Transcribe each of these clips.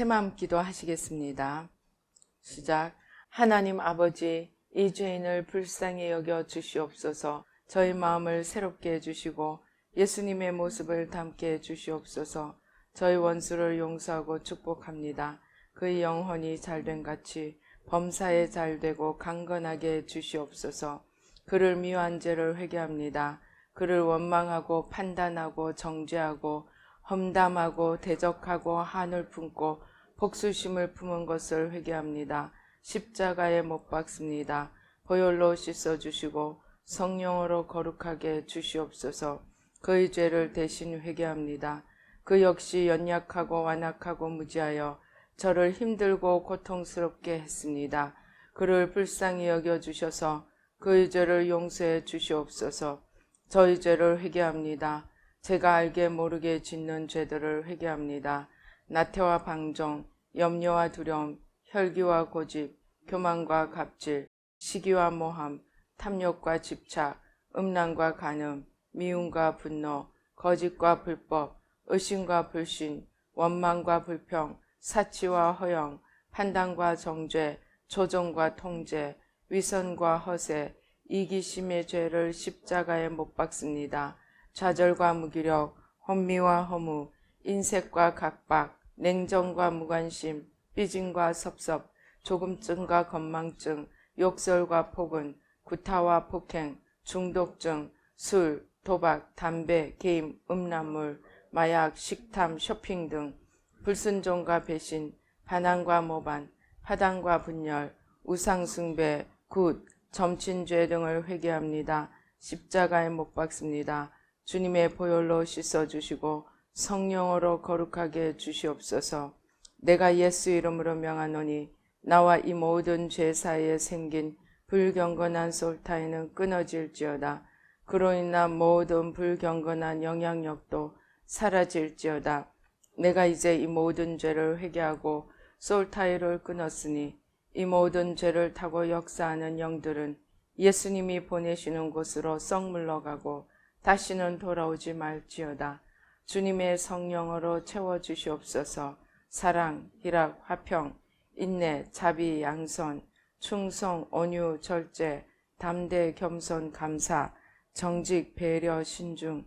새마음 기도하시겠습니다. 시작. 하나님 아버지, 이 죄인을 불쌍히 여겨 주시옵소서. 저희 마음을 새롭게 해주시고 예수님의 모습을 담게 해주시옵소서. 저희 원수를 용서하고 축복합니다. 그의 영혼이 잘된 같이 범사에 잘되고 강건하게 해주시옵소서. 그를 미워한 죄를 회개합니다. 그를 원망하고 판단하고 정죄하고 험담하고 대적하고 한을 품고 복수심을 품은 것을 회개합니다. 십자가에 못 박습니다. 보혈로 씻어주시고 성령으로 거룩하게 해주시옵소서. 그의 죄를 대신 회개합니다. 그 역시 연약하고 완악하고 무지하여 저를 힘들고 고통스럽게 했습니다. 그를 불쌍히 여겨주셔서 그의 죄를 용서해 주시옵소서. 저희 죄를 회개합니다. 제가 알게 모르게 짓는 죄들을 회개합니다. 나태와 방종, 염려와 두려움, 혈기와 고집, 교만과 갑질, 시기와 모함, 탐욕과 집착, 음란과 간음, 미움과 분노, 거짓과 불법, 의심과 불신, 원망과 불평, 사치와 허영, 판단과 정죄, 조종과 통제, 위선과 허세, 이기심의 죄를 십자가에 못 박습니다. 좌절과 무기력, 혼미와 허무, 인색과 각박, 냉정과 무관심, 삐짐과 섭섭, 조금증과 건망증, 욕설과 폭언, 구타와 폭행, 중독증, 술, 도박, 담배, 게임, 음란물, 마약, 식탐, 쇼핑 등 불순종과 배신, 반항과 모반, 파당과 분열, 우상숭배, 굿, 점친죄 등을 회개합니다. 십자가에 못 박습니다. 주님의 보혈로 씻어주시고 성령으로 거룩하게 해주시옵소서. 내가 예수 이름으로 명하노니 나와 이 모든 죄 사이에 생긴 불경건한 솔타이는 끊어질지어다. 그로 인한 모든 불경건한 영향력도 사라질지어다. 내가 이제 이 모든 죄를 회개하고 솔타이를 끊었으니 이 모든 죄를 타고 역사하는 영들은 예수님이 보내시는 곳으로 썩 물러가고 다시는 돌아오지 말지어다. 주님의 성령으로 채워주시옵소서. 사랑, 희락, 화평, 인내, 자비, 양선, 충성, 온유, 절제, 담대, 겸손, 감사, 정직, 배려, 신중,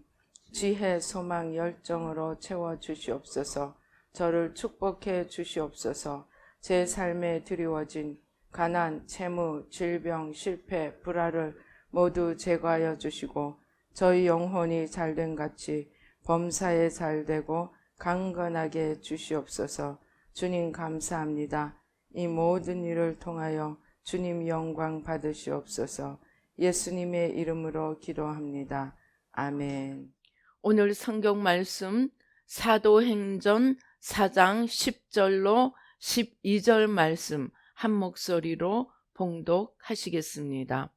지혜, 소망, 열정으로 채워주시옵소서. 저를 축복해 주시옵소서. 제 삶에 드리워진 가난, 채무, 질병, 실패, 불화를 모두 제거하여 주시고 저희 영혼이 잘된 같이 범사에 잘되고 강건하게 주시옵소서. 주님 감사합니다. 이 모든 일을 통하여 주님 영광 받으시옵소서. 예수님의 이름으로 기도합니다. 아멘. 오늘 성경 말씀 사도행전 4장 10절로 12절 말씀 한 목소리로 봉독하시겠습니다.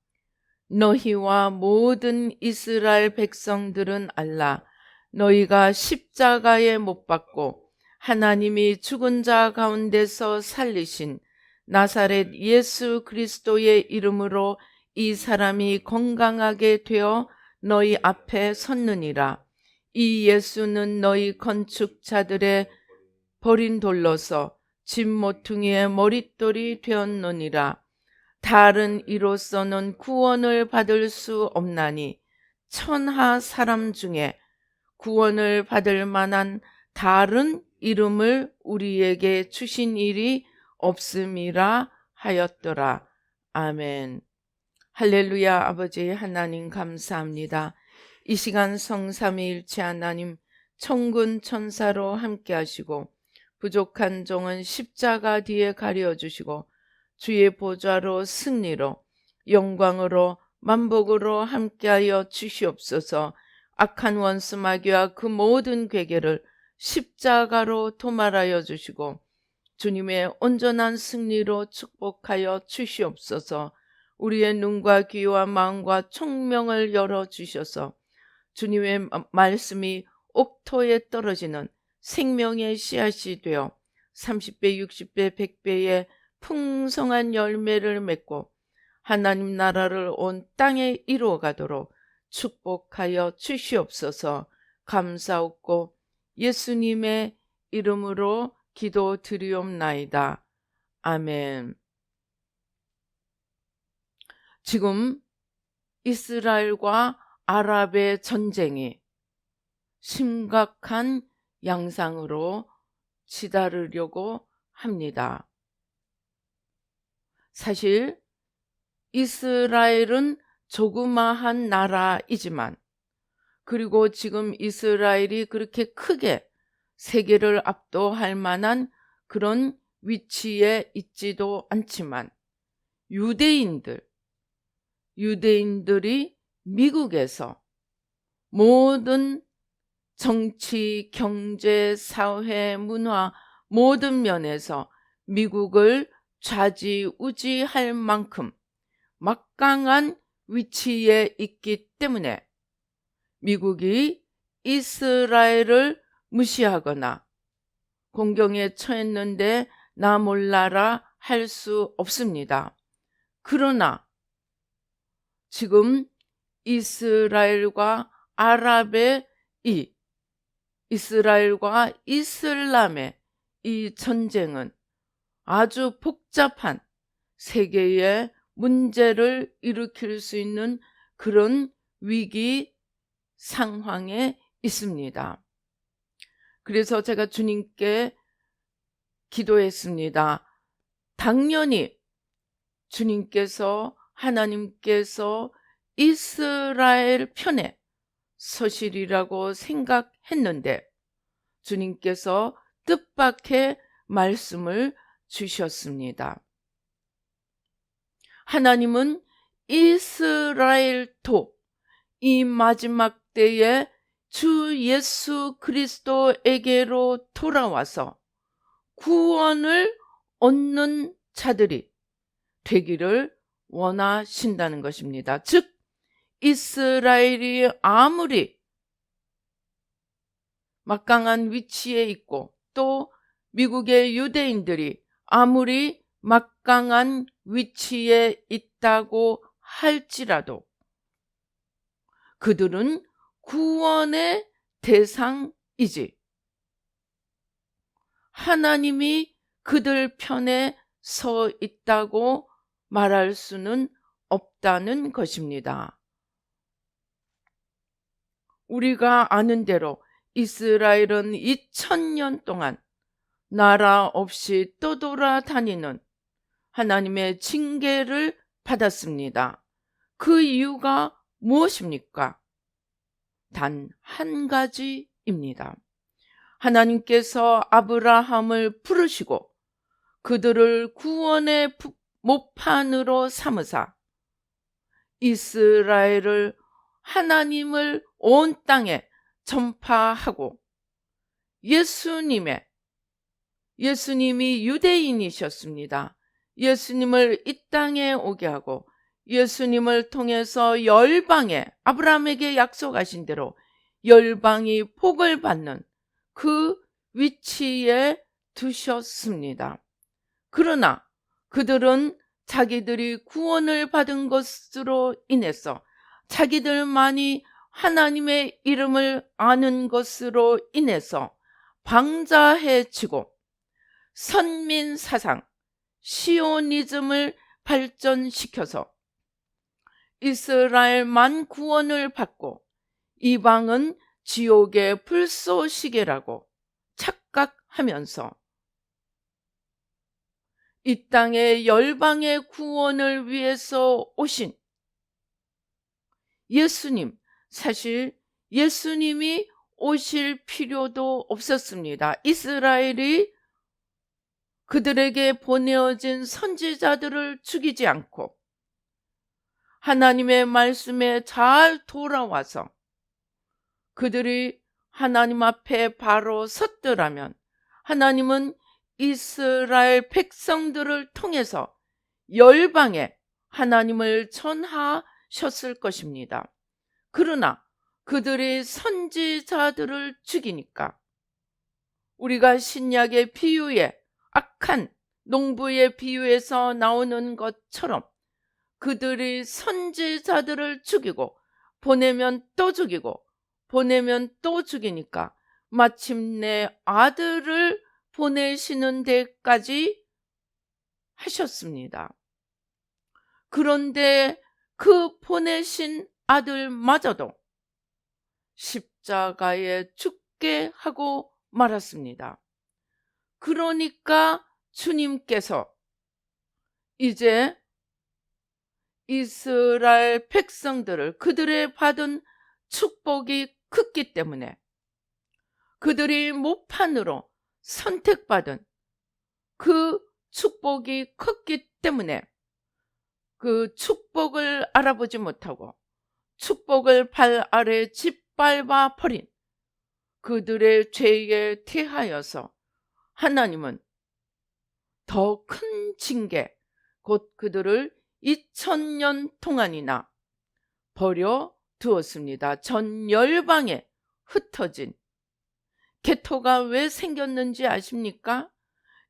너희와 모든 이스라엘 백성들은 알라. 너희가 십자가에 못 박고 하나님이 죽은 자 가운데서 살리신 나사렛 예수 그리스도의 이름으로 이 사람이 건강하게 되어 너희 앞에 섰느니라. 이 예수는 너희 건축자들의 버린 돌로서 집 모퉁이의 머릿돌이 되었느니라. 다른 이로서는 구원을 받을 수 없나니 천하 사람 중에 구원을 받을 만한 다른 이름을 우리에게 주신 일이 없음이라 하였더라. 아멘. 할렐루야. 아버지 하나님 감사합니다. 이 시간 성삼위일체 하나님 천군 천사로 함께 하시고 부족한 종은 십자가 뒤에 가려주시고 주의 보좌로 승리로 영광으로 만복으로 함께하여 주시옵소서. 악한 원수 마귀와 그 모든 괴계를 십자가로 도말하여 주시고 주님의 온전한 승리로 축복하여 주시옵소서. 우리의 눈과 귀와 마음과 총명을 열어주셔서 주님의 말씀이 옥토에 떨어지는 생명의 씨앗이 되어 30배, 60배, 100배의 풍성한 열매를 맺고 하나님 나라를 온 땅에 이루어가도록 축복하여 주시옵소서. 감사옵고 예수님의 이름으로 기도 드리옵나이다. 아멘. 지금 이스라엘과 아랍의 전쟁이 심각한 양상으로 치달으려고 합니다. 사실 이스라엘은 조그마한 나라이지만, 그리고 지금 이스라엘이 그렇게 크게 세계를 압도할 만한 그런 위치에 있지도 않지만, 유대인들이 미국에서 모든 정치, 경제, 사회, 문화 모든 면에서 미국을 좌지우지할 만큼 막강한 위치에 있기 때문에 미국이 이스라엘을 무시하거나 공경에 처했는데 나 몰라라 할 수 없습니다. 그러나 지금 이스라엘과 이스라엘과 이슬람의 이 전쟁은 아주 복잡한 세계의 문제를 일으킬 수 있는 그런 위기 상황에 있습니다. 그래서 제가 주님께 기도했습니다. 당연히 하나님께서 이스라엘 편에 서시리라고 생각했는데 주님께서 뜻밖의 말씀을 주셨습니다. 하나님은 이스라엘도 이 마지막 때에 주 예수 그리스도에게로 돌아와서 구원을 얻는 자들이 되기를 원하신다는 것입니다. 즉 이스라엘이 아무리 막강한 위치에 있고 또 미국의 유대인들이 아무리 막강한 위치에 있다고 할지라도 그들은 구원의 대상이지 하나님이 그들 편에 서 있다고 말할 수는 없다는 것입니다. 우리가 아는 대로 이스라엘은 2000년 동안 나라 없이 떠돌아다니는 하나님의 징계를 받았습니다. 그 이유가 무엇입니까? 단 한 가지입니다. 하나님께서 아브라함을 부르시고 그들을 구원의 모판으로 삼으사 이스라엘을 하나님을 온 땅에 전파하고 예수님이 유대인이셨습니다. 예수님을 이 땅에 오게 하고 예수님을 통해서 열방에 아브라함에게 약속하신 대로 열방이 복을 받는 그 위치에 두셨습니다. 그러나 그들은 자기들이 구원을 받은 것으로 인해서 자기들만이 하나님의 이름을 아는 것으로 인해서 방자해지고 선민사상, 시오니즘을 발전시켜서 이스라엘만 구원을 받고 이방은 지옥의 불쏘시개라고 착각하면서 이 땅의 열방의 구원을 위해서 오신 예수님, 사실 예수님이 오실 필요도 없었습니다. 이스라엘이 그들에게 보내어진 선지자들을 죽이지 않고 하나님의 말씀에 잘 돌아와서 그들이 하나님 앞에 바로 섰더라면 하나님은 이스라엘 백성들을 통해서 열방에 하나님을 전하셨을 것입니다. 그러나 그들이 선지자들을 죽이니까 우리가 신약의 비유에 악한 농부의 비유에서 나오는 것처럼 그들이 선지자들을 죽이고 보내면 또 죽이고 보내면 또 죽이니까 마침내 아들을 보내시는 데까지 하셨습니다. 그런데 그 보내신 아들마저도 십자가에 죽게 하고 말았습니다. 그러니까 주님께서 이제 이스라엘 백성들을 그들의 받은 축복이 컸기 때문에, 그들이 모판으로 선택받은 그 축복이 컸기 때문에 그 축복을 알아보지 못하고 축복을 발 아래 짓밟아 버린 그들의 죄에 대하여서 하나님은 더 큰 징계, 곧 그들을 2000년 동안이나 버려 두었습니다. 전 열방에 흩어진 개토가 왜 생겼는지 아십니까?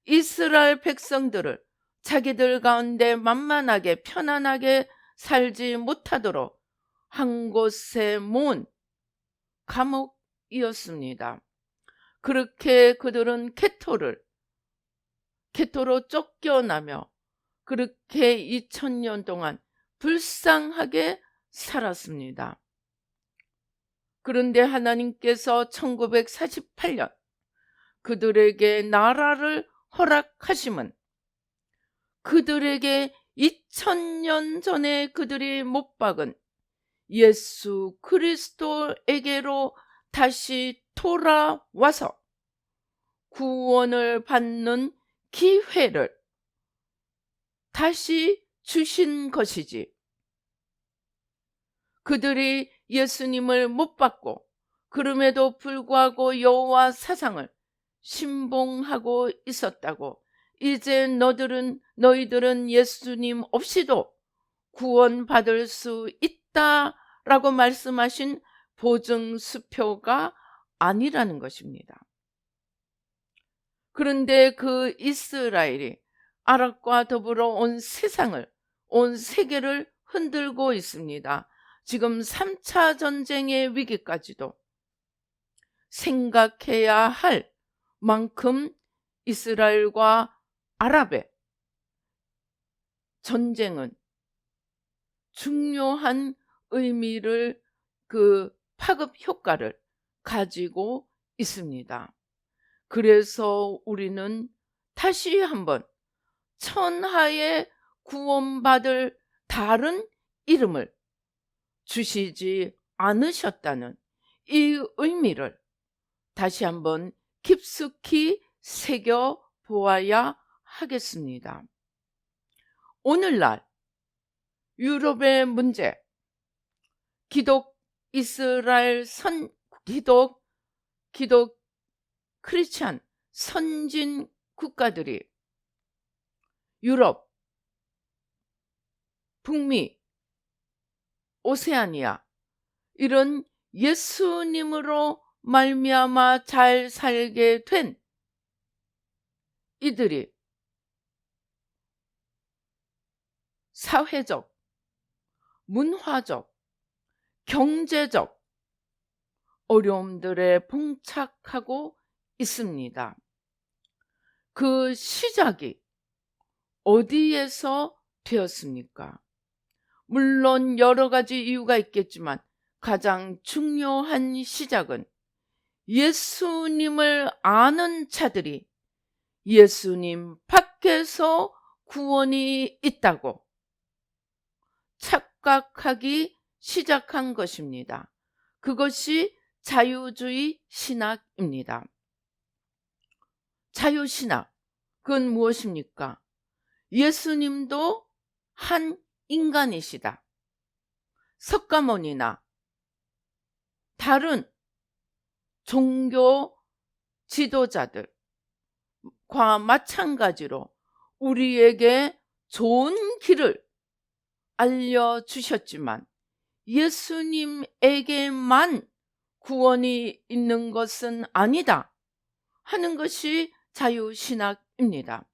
이스라엘 백성들을 자기들 가운데 만만하게 편안하게 살지 못하도록 한 곳에 모은 감옥이었습니다. 그렇게 그들은 개토로 쫓겨나며 그렇게 2000년 동안 불쌍하게 살았습니다. 그런데 하나님께서 1948년 그들에게 나라를 허락하심은 그들에게 2000년 전에 그들이 못 박은 예수 그리스도에게로 다시 돌아와서 구원을 받는 기회를 다시 주신 것이지, 그들이 예수님을 못 받고 그럼에도 불구하고 여호와 사상을 신봉하고 있었다고 이제 너희들은 예수님 없이도 구원받을 수 있다라고 말씀하신 보증수표가 아니라는 것입니다. 그런데 그 이스라엘이 아랍과 더불어 온 세계를 흔들고 있습니다. 지금 3차 전쟁의 위기까지도 생각해야 할 만큼 이스라엘과 아랍의 전쟁은 중요한 의미를, 그 파급 효과를 가지고 있습니다. 그래서 우리는 다시 한번 천하에 구원받을 다른 이름을 주시지 않으셨다는 이 의미를 다시 한번 깊숙이 새겨보아야 하겠습니다. 오늘날 유럽의 문제, 기독 크리스찬 선진 국가들이 유럽, 북미, 오세아니아 이런 예수님으로 말미암아 잘 살게 된 이들이 사회적, 문화적, 경제적 어려움들에 봉착하고 있습니다. 그 시작이 어디에서 되었습니까? 물론 여러 가지 이유가 있겠지만 가장 중요한 시작은 예수님을 아는 자들이 예수님 밖에서 구원이 있다고 착각하기 시작한 것입니다. 그것이 자유주의 신학입니다. 자유신학, 그건 무엇입니까? 예수님도 한 인간이시다. 석가모니나 다른 종교 지도자들과 마찬가지로 우리에게 좋은 길을 알려주셨지만 예수님에게만 구원이 있는 것은 아니다 하는 것이 자유신학입니다.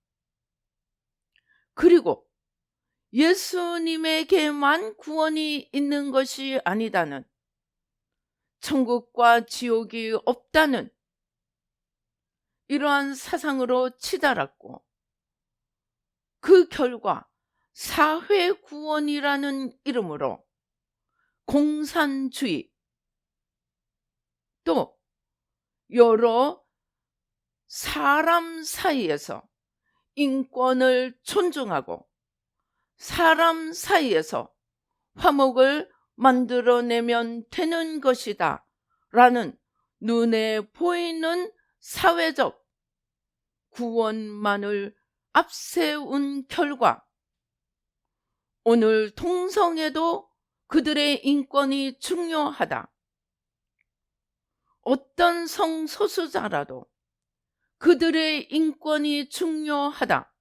그리고 예수님에게만 구원이 있는 것이 아니다는, 천국과 지옥이 없다는 이러한 사상으로 치달았고, 그 결과 사회구원이라는 이름으로 공산주의, 또 여러 사람 사이에서 인권을 존중하고 사람 사이에서 화목을 만들어내면 되는 것이다 라는 눈에 보이는 사회적 구원만을 앞세운 결과, 오늘 동성애도 그들의 인권이 중요하다, 어떤 성소수자라도 그들의 인권이 중요하다.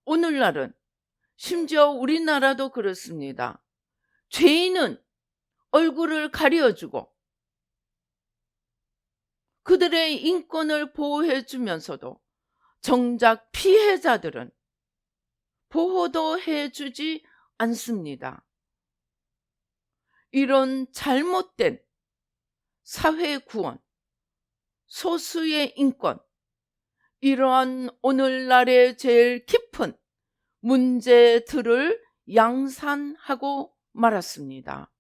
오늘날은 심지어 우리나라도 그렇습니다. 죄인은 얼굴을 가려주고 그들의 인권을 보호해주면서도 정작 피해자들은 보호도 해주지 않습니다. 이런 잘못된 사회구원, 소수의 인권, 이러한 오늘날의 제일 깊은 문제들을 양산하고 말았습니다.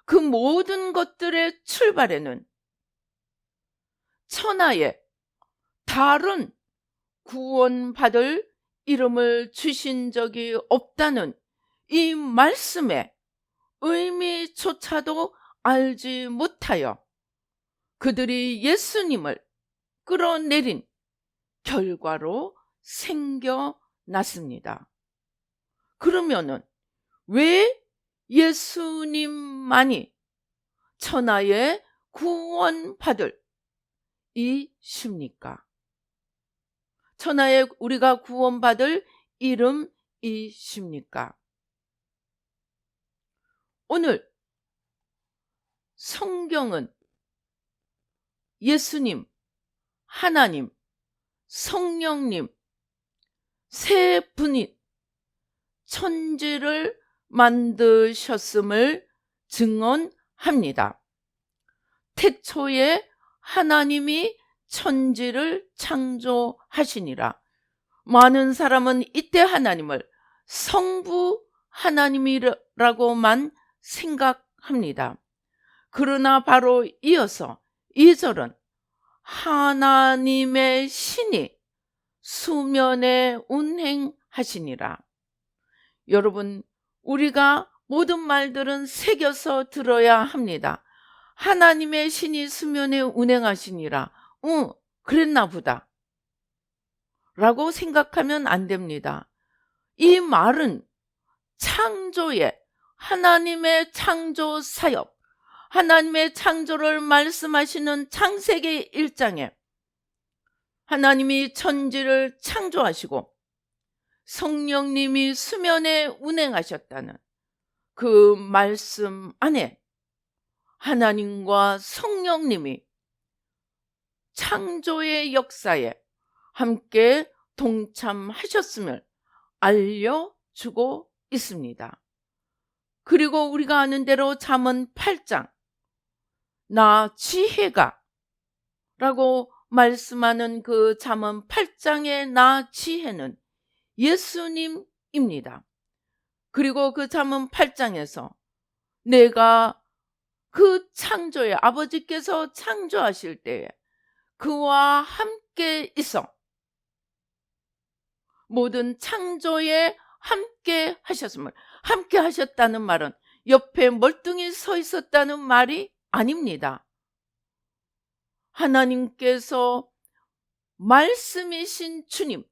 그 모든 것들의 출발에는 천하에 다른 구원받을 이름을 주신 적이 없다는 이 말씀의 의미조차도 알지 못하여 그들이 예수님을 끌어내린 결과로 생겨났습니다. 그러면은 왜 예수님만이 천하에 구원받을 이십니까? 천하에 우리가 구원받을 이름이십니까? 오늘 성경은 예수님, 하나님, 성령님 세 분이 천지를 만드셨음을 증언합니다. 태초에 하나님이 천지를 창조하시니라. 많은 사람은 이때 하나님을 성부 하나님이라고만 생각합니다. 그러나 바로 이어서 2절은 하나님의 신이 수면에 운행하시니라. 여러분, 우리가 모든 말들은 새겨서 들어야 합니다. 하나님의 신이 수면에 운행하시니라. 그랬나 보다 라고 생각하면 안 됩니다. 이 말은 창조의 하나님의 창조 사역, 하나님의 창조를 말씀하시는 창세기 1장에 하나님이 천지를 창조하시고 성령님이 수면에 운행하셨다는 그 말씀 안에 하나님과 성령님이 창조의 역사에 함께 동참하셨음을 알려주고 있습니다. 그리고 우리가 아는 대로 잠언 8장 나 지혜가 라고 말씀하는 그 잠언 8장의 나 지혜는 예수님입니다. 그리고 그 잠언 8장에서 내가 그 창조에 아버지께서 창조하실 때에 그와 함께 있어 모든 창조에 함께 하셨음을, 함께 하셨다는 말은 옆에 멀뚱히 서 있었다는 말이 아닙니다. 하나님께서 말씀이신 주님을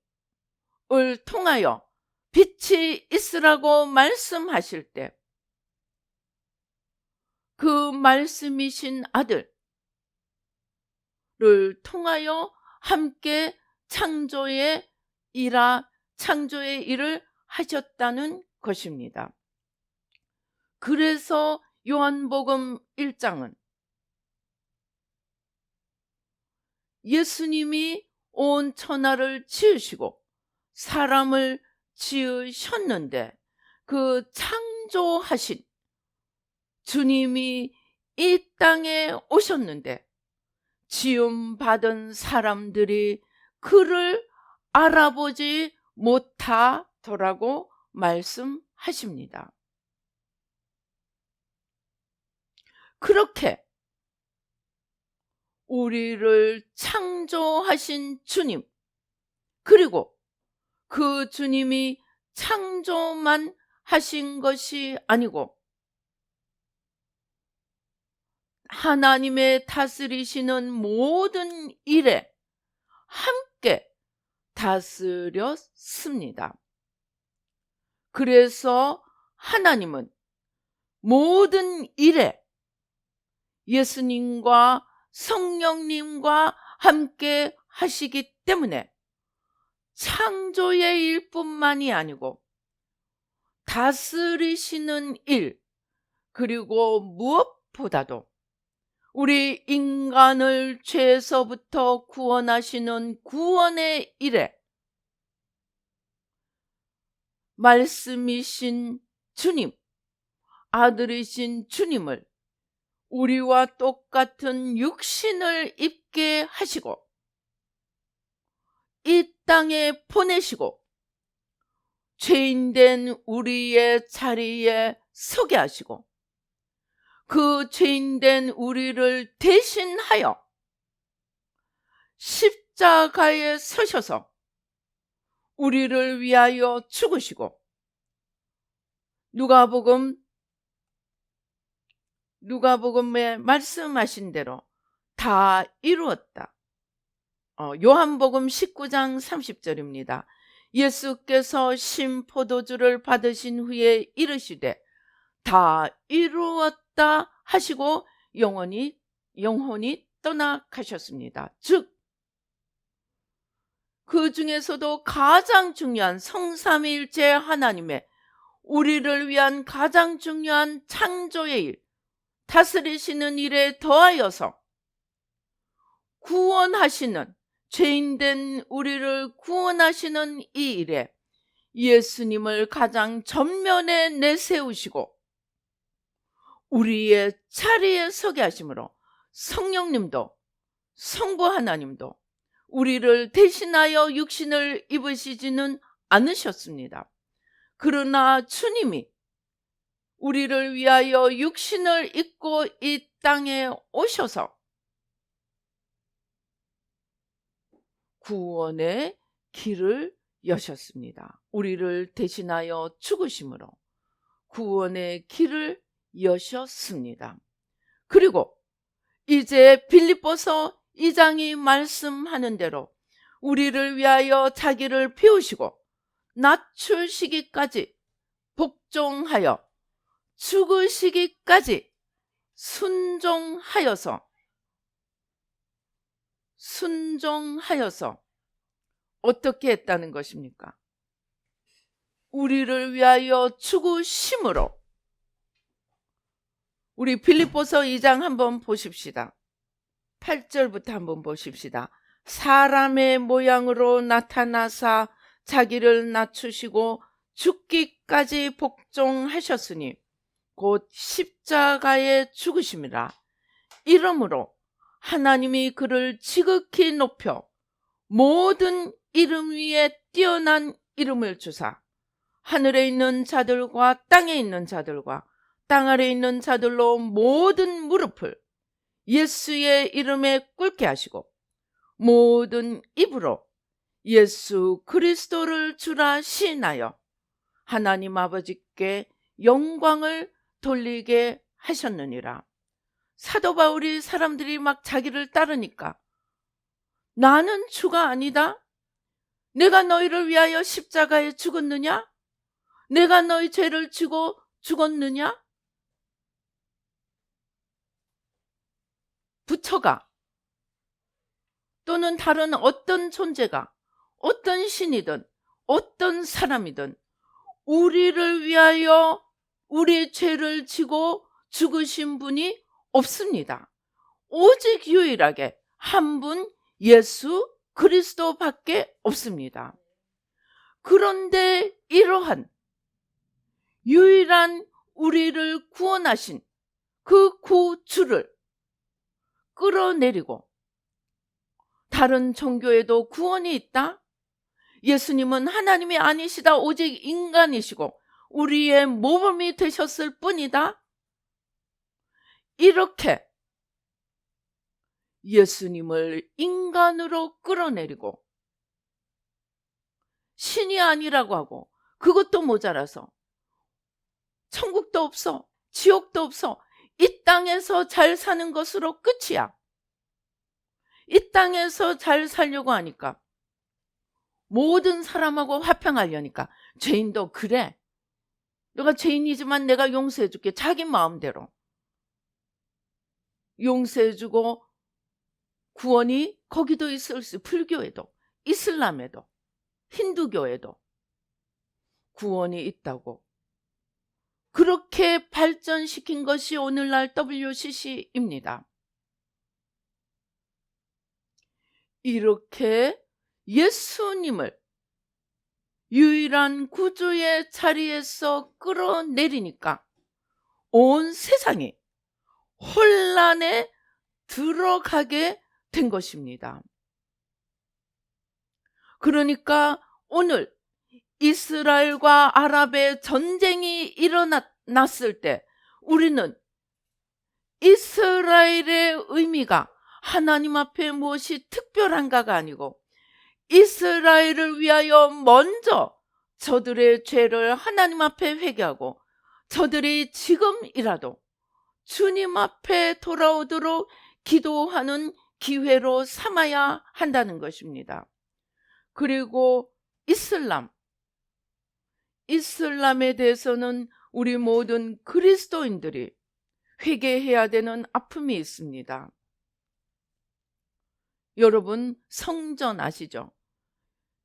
통하여 빛이 있으라고 말씀하실 때 그 말씀이신 아들을 통하여 함께 창조의 일을 하셨다는 것입니다. 그래서 요한복음 1장은 예수님이 온 천하를 지으시고 사람을 지으셨는데 그 창조하신 주님이 이 땅에 오셨는데 지음받은 사람들이 그를 알아보지 못하더라고 말씀하십니다. 그렇게 우리를 창조하신 주님, 그리고 그 주님이 창조만 하신 것이 아니고 하나님의 다스리시는 모든 일에 함께 다스렸습니다. 그래서 하나님은 모든 일에 예수님과 성령님과 함께 하시기 때문에 창조의 일뿐만이 아니고 다스리시는 일, 그리고 무엇보다도 우리 인간을 죄에서부터 구원하시는 구원의 일에 말씀이신 주님, 아들이신 주님을 우리와 똑같은 육신을 입게 하시고 이 땅에 보내시고 죄인된 우리의 자리에 서게 하시고 그 죄인된 우리를 대신하여 십자가에 서셔서 우리를 위하여 죽으시고 누가복음에 말씀하신 대로 다 이루었다. 요한복음 19장 30절입니다. 예수께서 신포도주를 받으신 후에 이르시되 다 이루었다 하시고 영혼이 떠나가셨습니다. 즉 그 중에서도 가장 중요한 성삼위일체 하나님의 우리를 위한 가장 중요한 창조의 일, 다스리시는 일에 더하여서 구원하시는, 죄인된 우리를 구원하시는 이 일에 예수님을 가장 전면에 내세우시고 우리의 자리에 서게 하심으로 성령님도 성부 하나님도 우리를 대신하여 육신을 입으시지는 않으셨습니다. 그러나 주님이 우리를 위하여 육신을 입고 이 땅에 오셔서 구원의 길을 여셨습니다. 우리를 대신하여 죽으심으로 구원의 길을 여셨습니다. 그리고 이제 빌립보서 2장이 말씀하는 대로 우리를 위하여 자기를 비우시고 낮추시기까지 복종하여 죽으시기까지 순종하여서 어떻게 했다는 것입니까? 우리를 위하여 죽으심으로. 우리 빌립보서 2장 한번 보십시다. 8절부터 한번 보십시다. 사람의 모양으로 나타나사 자기를 낮추시고 죽기까지 복종하셨으니 곧 십자가에 죽으심이라. 이러므로 하나님이 그를 지극히 높여 모든 이름 위에 뛰어난 이름을 주사 하늘에 있는 자들과 땅에 있는 자들과 땅 아래에 있는 자들로 모든 무릎을 예수의 이름에 꿇게 하시고 모든 입으로 예수 그리스도를 주라 시인하여 하나님 아버지께 영광을 돌리게 하셨느니라. 사도 바울이 사람들이 막 자기를 따르니까 나는 주가 아니다. 내가 너희를 위하여 십자가에 죽었느냐? 내가 너희 죄를 지고 죽었느냐? 부처가 또는 다른 어떤 존재가 어떤 신이든 어떤 사람이든 우리를 위하여 우리 죄를 지고 죽으신 분이 없습니다. 오직 유일하게 한 분 예수 그리스도밖에 없습니다. 그런데 이러한 유일한 우리를 구원하신 그 구주를 끌어내리고, 다른 종교에도 구원이 있다? 예수님은 하나님이 아니시다. 오직 인간이시고 우리의 모범이 되셨을 뿐이다. 이렇게 예수님을 인간으로 끌어내리고 신이 아니라고 하고, 그것도 모자라서 천국도 없어, 지옥도 없어, 이 땅에서 잘 사는 것으로 끝이야. 이 땅에서 잘 살려고 하니까, 모든 사람하고 화평하려니까, 죄인도 그래, 내가 죄인이지만 내가 용서해줄게, 자기 마음대로 용서해주고, 구원이 거기도 있을 수, 불교에도, 이슬람에도, 힌두교에도 구원이 있다고, 그렇게 발전시킨 것이 오늘날 WCC입니다. 이렇게 예수님을 유일한 구주의 자리에서 끌어내리니까 온 세상이 혼란에 들어가게 된 것입니다. 그러니까 오늘 이스라엘과 아랍의 전쟁이 일어났을 때 우리는 이스라엘의 의미가 하나님 앞에 무엇이 특별한가가 아니고, 이스라엘을 위하여 먼저 저들의 죄를 하나님 앞에 회개하고 저들이 지금이라도 주님 앞에 돌아오도록 기도하는 기회로 삼아야 한다는 것입니다. 그리고 이슬람에 대해서는 우리 모든 그리스도인들이 회개해야 되는 아픔이 있습니다. 여러분, 성전 아시죠?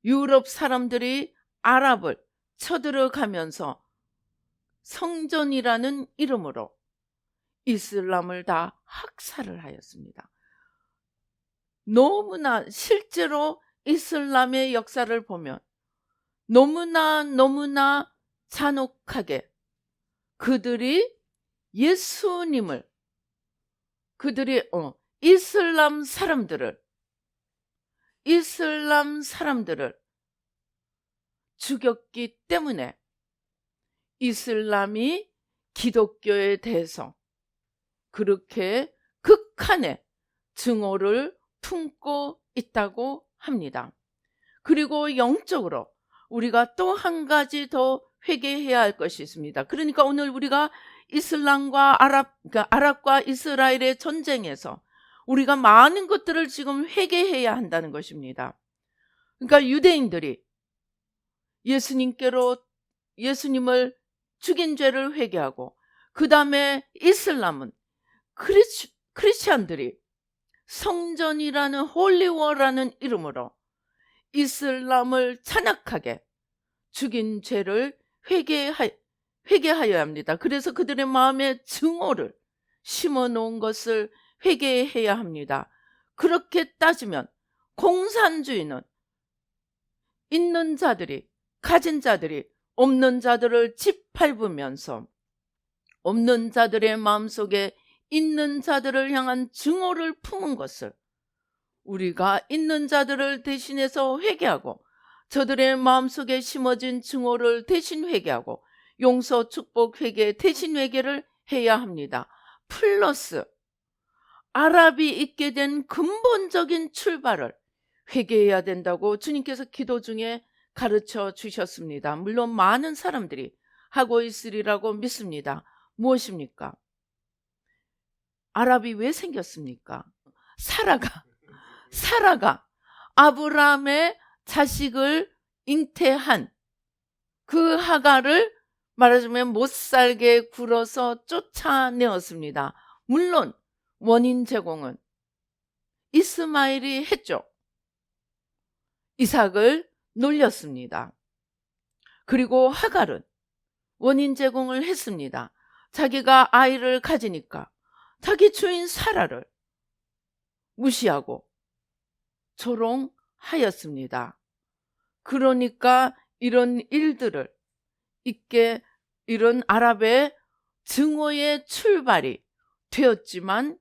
유럽 사람들이 아랍을 쳐들어가면서 성전이라는 이름으로 이슬람을 다 학살을 하였습니다. 너무나 실제로 이슬람의 역사를 보면 너무나 잔혹하게 그들이 예수님을, 이슬람 사람들을 죽였기 때문에 이슬람이 기독교에 대해서 그렇게 극한의 증오를 품고 있다고 합니다. 그리고 영적으로 우리가 또 한 가지 더 회개해야 할 것이 있습니다. 그러니까 오늘 우리가 이슬람과 아랍과 이스라엘의 전쟁에서 우리가 많은 것들을 지금 회개해야 한다는 것입니다. 그러니까 유대인들이 예수님을 죽인 죄를 회개하고, 그 다음에 이슬람은 크리스찬들이 성전이라는 홀리워라는 이름으로 이슬람을 잔악하게 죽인 죄를 회개하여야 합니다. 그래서 그들의 마음에 증오를 심어놓은 것을 회개해야 합니다. 그렇게 따지면 공산주의는 있는 자들이, 가진 자들이 없는 자들을 짓밟으면서 없는 자들의 마음속에 있는 자들을 향한 증오를 품은 것을 우리가 있는 자들을 대신해서 회개하고, 저들의 마음속에 심어진 증오를 대신 회개하고, 용서, 축복, 회개, 대신 회개를 해야 합니다. 플러스 아랍이 있게 된 근본적인 출발을 회개해야 된다고 주님께서 기도 중에 가르쳐 주셨습니다. 물론 많은 사람들이 하고 있으리라고 믿습니다. 무엇입니까? 아랍이 왜 생겼습니까? 사라가 아브라함의 자식을 잉태한 그 하가를 말하자면 못살게 굴어서 쫓아내었습니다. 물론 원인 제공은 이스마엘이 했죠. 이삭을 놀렸습니다. 그리고 하갈은 원인 제공을 했습니다. 자기가 아이를 가지니까 자기 주인 사라를 무시하고 조롱하였습니다. 그러니까 이런 일들을 이런 아랍의 증오의 출발이 되었지만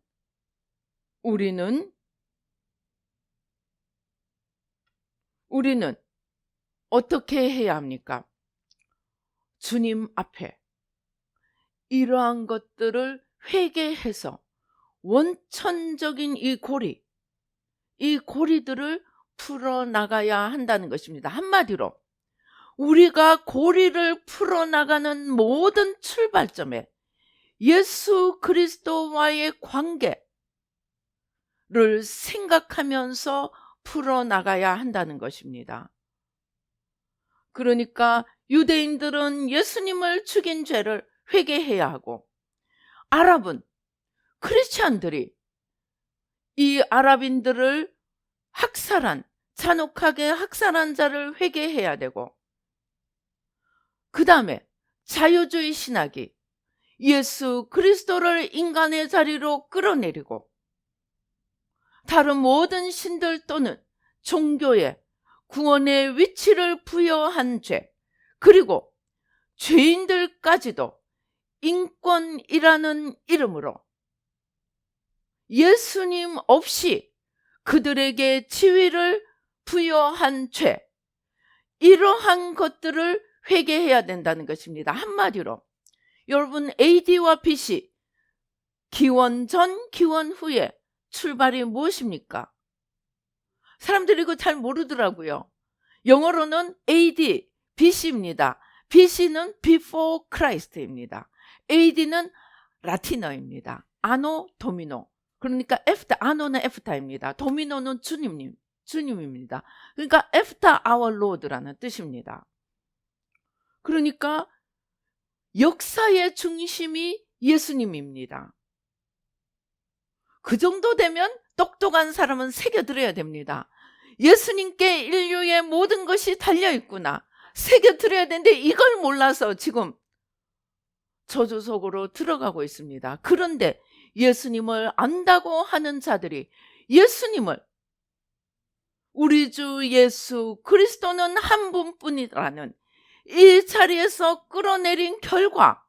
우리는 어떻게 해야 합니까? 주님 앞에 이러한 것들을 회개해서 원천적인 이 고리들을 풀어나가야 한다는 것입니다. 한마디로 우리가 고리를 풀어나가는 모든 출발점에 예수 그리스도와의 관계를 생각하면서 풀어나가야 한다는 것입니다. 그러니까 유대인들은 예수님을 죽인 죄를 회개해야 하고, 아랍은, 크리스찬들이 이 아랍인들을 잔혹하게 학살한 자를 회개해야 되고, 그 다음에 자유주의 신학이 예수 그리스도를 인간의 자리로 끌어내리고 다른 모든 신들 또는 종교에 구원의 위치를 부여한 죄, 그리고 죄인들까지도 인권이라는 이름으로 예수님 없이 그들에게 지위를 부여한 죄, 이러한 것들을 회개해야 된다는 것입니다. 한마디로 여러분, AD와 BC, 기원 전, 기원 후에 출발이 무엇입니까? 사람들이 이거 잘 모르더라고요. 영어로는 AD, BC입니다. BC는 Before Christ입니다. AD는 라틴어입니다. 아노 도미노. 그러니까 아노는 에프타입니다. 도미노는 주님입니다. 그러니까 After Our Lord라는 뜻입니다. 그러니까 역사의 중심이 예수님입니다. 그 정도 되면 똑똑한 사람은 새겨들어야 됩니다. 예수님께 인류의 모든 것이 달려있구나, 새겨들어야 되는데 이걸 몰라서 지금 저주 속으로 들어가고 있습니다. 그런데 예수님을 안다고 하는 자들이 예수님을, 우리 주 예수 그리스도는 한 분뿐이라는 이 자리에서 끌어내린 결과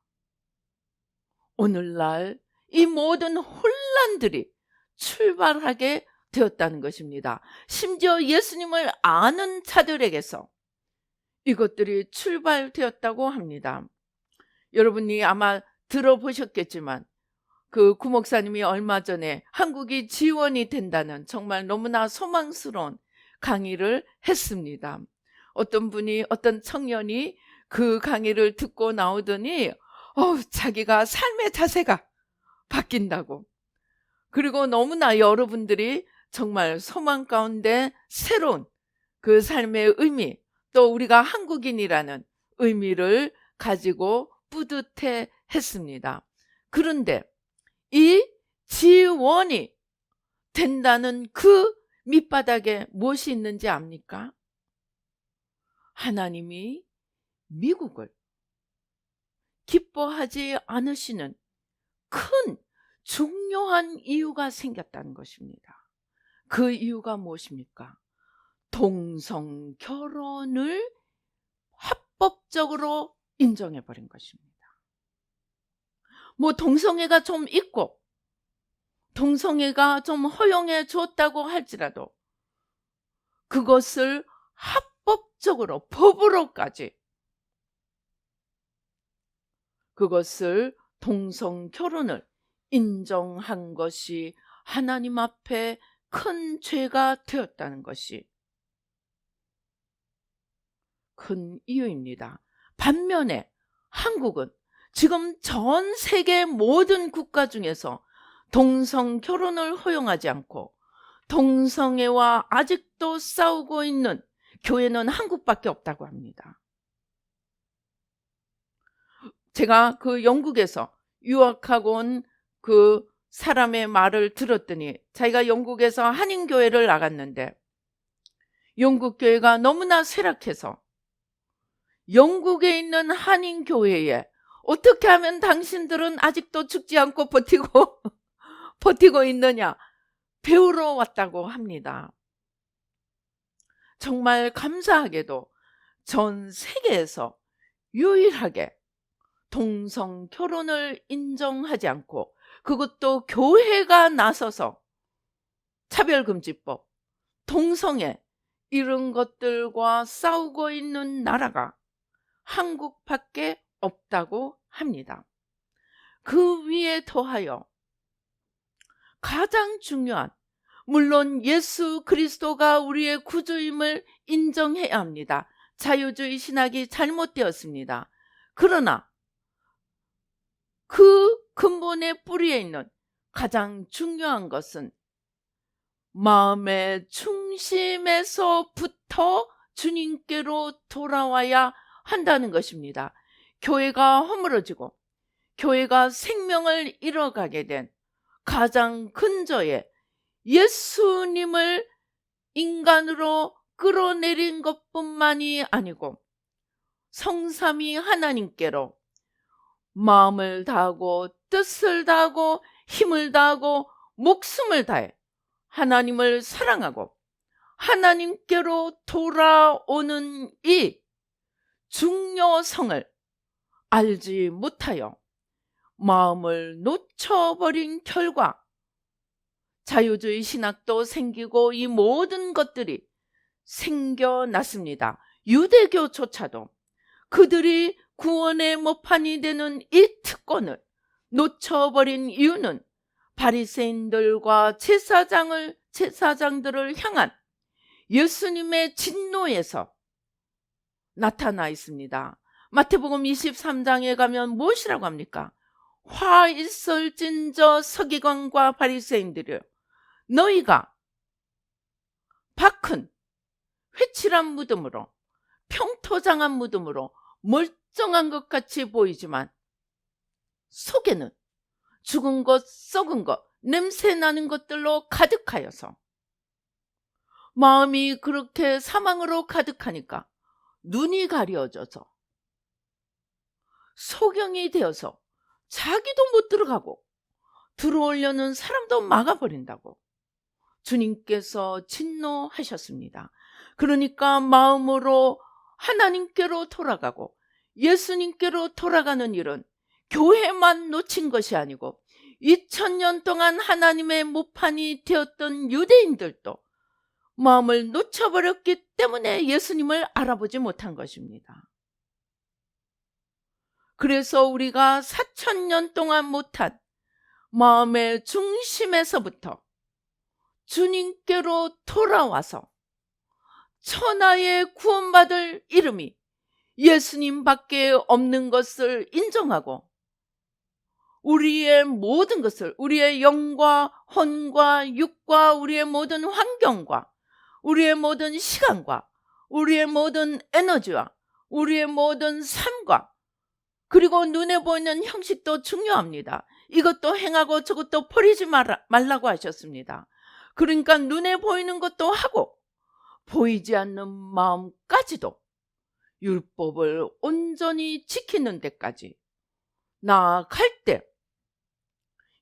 오늘날 이 모든 혼란들이 출발하게 되었다는 것입니다. 심지어 예수님을 아는 자들에게서 이것들이 출발되었다고 합니다. 여러분이 아마 들어보셨겠지만 그 구목사님이 얼마 전에 한국이 지원이 된다는 정말 너무나 소망스러운 강의를 했습니다. 어떤 청년이 그 강의를 듣고 나오더니 자기가 삶의 자세가 바뀐다고, 그리고 너무나 여러분들이 정말 소망 가운데 새로운 그 삶의 의미, 또 우리가 한국인이라는 의미를 가지고 뿌듯해 했습니다. 그런데 이 지원이 된다는 그 밑바닥에 무엇이 있는지 압니까? 하나님이 미국을 기뻐하지 않으시는 큰 중요한 이유가 생겼다는 것입니다. 그 이유가 무엇입니까? 동성 결혼을 합법적으로 인정해버린 것입니다. 동성애가 좀 있고 동성애가 좀 허용해 줬다고 할지라도 그것을 합법적으로, 법으로까지 그것을, 동성 결혼을 인정한 것이 하나님 앞에 큰 죄가 되었다는 것이 큰 이유입니다. 반면에 한국은 지금 전 세계 모든 국가 중에서 동성 결혼을 허용하지 않고 동성애와 아직도 싸우고 있는 교회는 한국밖에 없다고 합니다. 제가 그 영국에서 유학하고 온 그 사람의 말을 들었더니, 자기가 영국에서 한인교회를 나갔는데 영국 교회가 너무나 쇠락해서 영국에 있는 한인교회에 어떻게 하면 당신들은 아직도 죽지 않고 버티고 있느냐 배우러 왔다고 합니다. 정말 감사하게도 전 세계에서 유일하게 동성 결혼을 인정하지 않고 그것도 교회가 나서서 차별금지법, 동성애 이런 것들과 싸우고 있는 나라가 한국밖에 없다고 합니다. 그 위에 더하여 가장 중요한, 물론 예수 그리스도가 우리의 구주임을 인정해야 합니다. 자유주의 신학이 잘못되었습니다. 그러나 그 근본의 뿌리에 있는 가장 중요한 것은 마음의 중심에서부터 주님께로 돌아와야 한다는 것입니다. 교회가 허물어지고 교회가 생명을 잃어가게 된 가장 근저에 예수님을 인간으로 끌어내린 것뿐만이 아니고 성삼위 하나님께로 마음을 다하고 뜻을 다하고 힘을 다하고 목숨을 다해 하나님을 사랑하고 하나님께로 돌아오는 이 중요성을 알지 못하여 마음을 놓쳐버린 결과 자유주의 신학도 생기고 이 모든 것들이 생겨났습니다. 유대교조차도 그들이 구원의 모판이 되는 이 특권을 놓쳐버린 이유는 바리새인들과 제사장들을 향한 예수님의 진노에서 나타나 있습니다. 마태복음 23장에 가면 무엇이라고 합니까? 화 있을진저 서기관과 바리새인들이여, 너희가 밖은 회칠한 무덤으로 평토장한 무덤으로 멀쩡한 것 같이 보이지만 속에는 죽은 것, 썩은 것, 냄새 나는 것들로 가득하여서, 마음이 그렇게 사망으로 가득하니까 눈이 가려져서 소경이 되어서 자기도 못 들어가고 들어오려는 사람도 막아버린다고 주님께서 진노하셨습니다. 그러니까 마음으로 하나님께로 돌아가고 예수님께로 돌아가는 일은 교회만 놓친 것이 아니고 2000년 동안 하나님의 모판이 되었던 유대인들도 마음을 놓쳐버렸기 때문에 예수님을 알아보지 못한 것입니다. 그래서 우리가 4000년 동안 못한 마음의 중심에서부터 주님께로 돌아와서 천하의 구원받을 이름이 예수님밖에 없는 것을 인정하고 우리의 모든 것을, 우리의 영과 혼과 육과 우리의 모든 환경과 우리의 모든 시간과 우리의 모든 에너지와 우리의 모든 삶과 그리고 눈에 보이는 형식도 중요합니다. 이것도 행하고 저것도 버리지 말라고 하셨습니다. 그러니까 눈에 보이는 것도 하고 보이지 않는 마음까지도 율법을 온전히 지키는 데까지 나아갈 때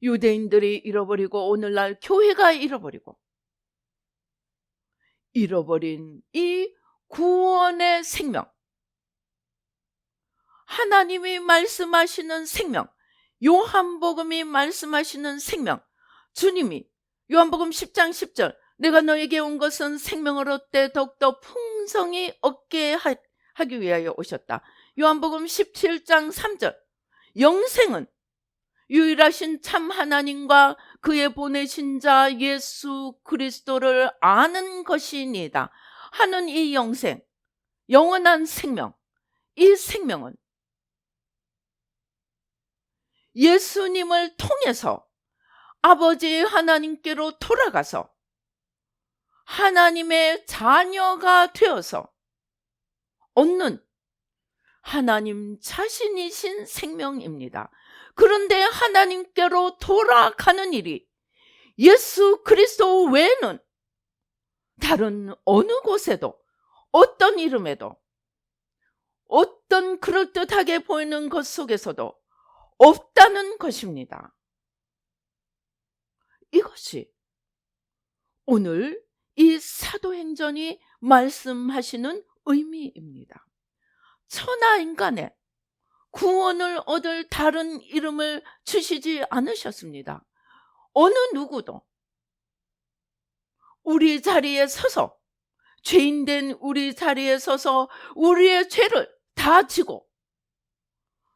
유대인들이 잃어버리고 오늘날 교회가 잃어버린 이 구원의 생명, 하나님이 말씀하시는 생명, 요한복음이 말씀하시는 생명, 주님이 요한복음 10장 10절 내가 너에게 온 것은 생명을 얻되 더욱더 풍성히 얻게 하기 위하여 오셨다. 요한복음 17장 3절 영생은 유일하신 참 하나님과 그의 보내신 자 예수 그리스도를 아는 것이니이다 하는 이 영생, 영원한 생명, 이 생명은 예수님을 통해서 아버지 하나님께로 돌아가서 하나님의 자녀가 되어서 얻는 하나님 자신이신 생명입니다. 그런데 하나님께로 돌아가는 일이 예수 그리스도 외에는 다른 어느 곳에도 어떤 이름에도 어떤 그럴듯하게 보이는 것 속에서도 없다는 것입니다. 이것이 오늘 이 사도행전이 말씀하시는 의미입니다. 천하 인간의 구원을 얻을 다른 이름을 주시지 않으셨습니다. 어느 누구도 우리 자리에 서서, 죄인된 우리 자리에 서서 우리의 죄를 다 지고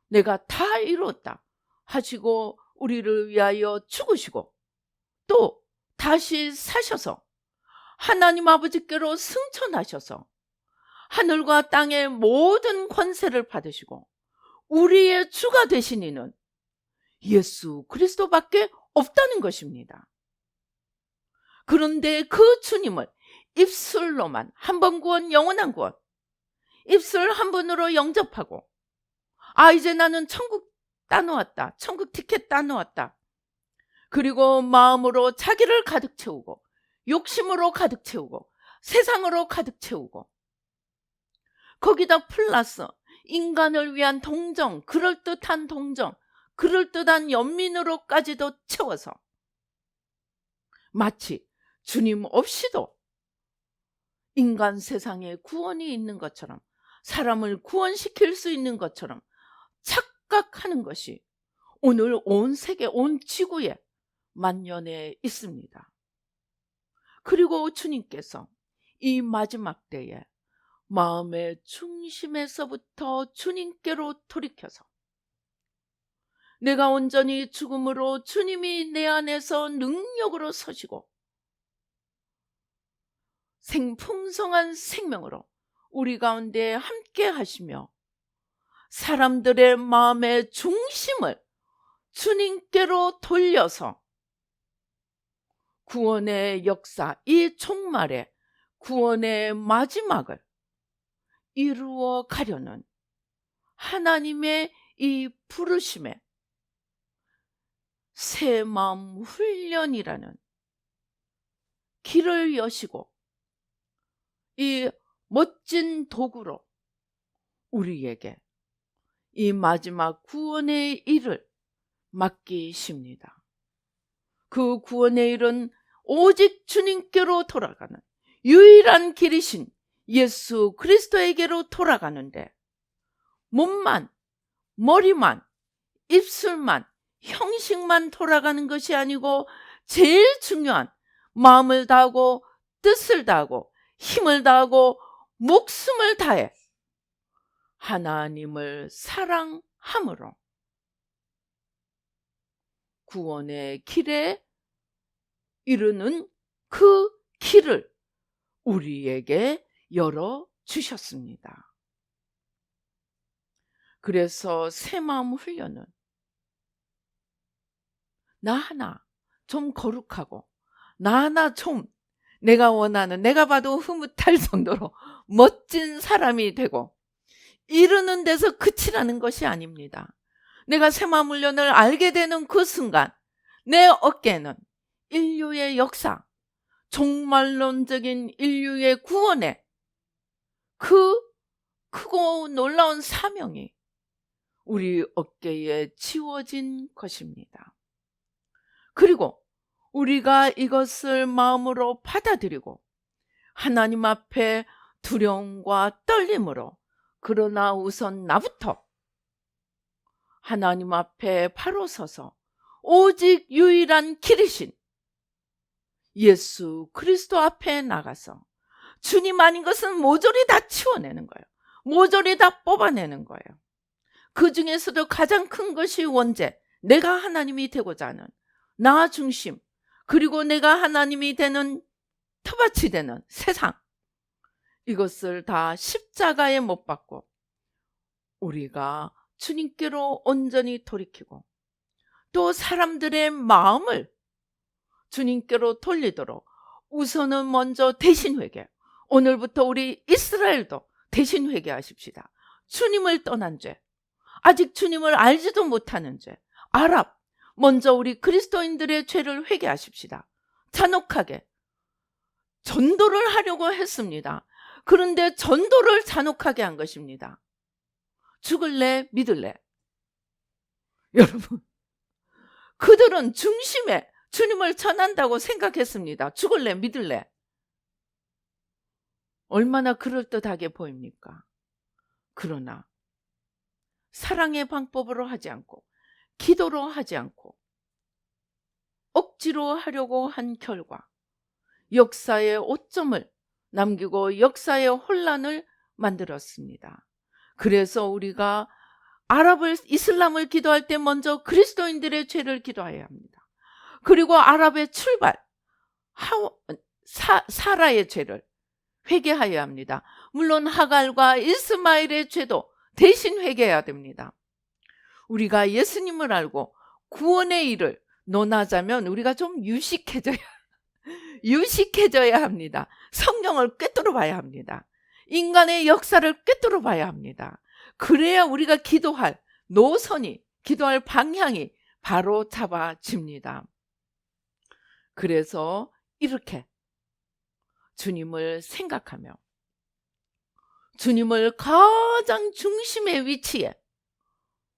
내가 다 이루었다 하시고 우리를 위하여 죽으시고 또 다시 사셔서 하나님 아버지께로 승천하셔서 하늘과 땅의 모든 권세를 받으시고 우리의 주가 되신 이는 예수 그리스도밖에 없다는 것입니다. 그런데 그 주님을 입술로만 한 번 구원, 영원한 구원, 입술 한 번으로 영접하고 이제 나는 천국 따놓았다, 천국 티켓 따놓았다, 그리고 마음으로 자기를 가득 채우고 욕심으로 가득 채우고 세상으로 가득 채우고 거기다 플러스 인간을 위한 동정, 그럴듯한 동정, 그럴듯한 연민으로까지도 채워서 마치 주님 없이도 인간 세상에 구원이 있는 것처럼, 사람을 구원시킬 수 있는 것처럼 착각하는 것이 오늘 온 세계, 온 지구에 만연해 있습니다. 그리고 주님께서 이 마지막 때에 마음의 중심에서부터 주님께로 돌이켜서 내가 온전히 죽음으로 주님이 내 안에서 능력으로 서시고 풍성한 생명으로 우리 가운데 함께 하시며 사람들의 마음의 중심을 주님께로 돌려서 구원의 역사, 이 종말의 구원의 마지막을 이루어 가려는 하나님의 이 부르심에 새 마음 훈련이라는 길을 여시고 이 멋진 도구로 우리에게 이 마지막 구원의 일을 맡기십니다. 그 구원의 일은 오직 주님께로 돌아가는 유일한 길이신 예수 그리스도에게로 돌아가는데 몸만, 머리만, 입술만, 형식만 돌아가는 것이 아니고 제일 중요한 마음을 다하고 뜻을 다하고 힘을 다하고 목숨을 다해 하나님을 사랑함으로 구원의 길에 이르는 그 길을 우리에게 열어주셨습니다. 그래서 새 마음 훈련은 나 하나 좀 거룩하고 나 하나 좀 내가 원하는, 내가 봐도 흐뭇할 정도로 멋진 사람이 되고 이르는 데서 그치라는 것이 아닙니다. 내가 새 마음 훈련을 알게 되는 그 순간 내 어깨에는 인류의 역사, 종말론적인 인류의 구원의 그 크고 놀라운 사명이 우리 어깨에 지워진 것입니다. 그리고 우리가 이것을 마음으로 받아들이고 하나님 앞에 두려움과 떨림으로, 그러나 우선 나부터 하나님 앞에 바로 서서 오직 유일한 길이신 예수 그리스도 앞에 나가서 주님 아닌 것은 모조리 다 치워내는 거예요. 모조리 다 뽑아내는 거예요. 그 중에서도 가장 큰 것이 원죄, 내가 하나님이 되고자 하는 나 중심, 그리고 내가 하나님이 되는 터밭이 되는 세상, 이것을 다 십자가에 못 박고 우리가 주님께로 온전히 돌이키고 또 사람들의 마음을 주님께로 돌리도록 우선은 먼저 대신 회개, 오늘부터 우리 이스라엘도 대신 회개하십시다. 주님을 떠난 죄, 아직 주님을 알지도 못하는 죄, 아랍, 먼저 우리 그리스도인들의 죄를 회개하십시다. 잔혹하게 전도를 하려고 했습니다. 그런데 전도를 잔혹하게 한 것입니다. 죽을래 믿을래? 여러분, 그들은 중심에 주님을 전한다고 생각했습니다. 죽을래 믿을래? 얼마나 그럴듯하게 보입니까? 그러나 사랑의 방법으로 하지 않고 기도로 하지 않고 억지로 하려고 한 결과 역사의 오점을 남기고 역사의 혼란을 만들었습니다. 그래서 우리가 이슬람을 기도할 때 먼저 그리스도인들의 죄를 기도해야 합니다. 그리고 아랍의 출발, 사라의 죄를 회개해야 합니다. 물론 하갈과 이스마엘의 죄도 대신 회개해야 됩니다. 우리가 예수님을 알고 구원의 일을 논하자면 우리가 좀 유식해져야 합니다. 성경을 꿰뚫어 봐야 합니다. 인간의 역사를 꿰뚫어 봐야 합니다. 그래야 우리가 기도할 노선이, 기도할 방향이 바로 잡아집니다. 그래서 이렇게 주님을 생각하며 주님을 가장 중심의 위치에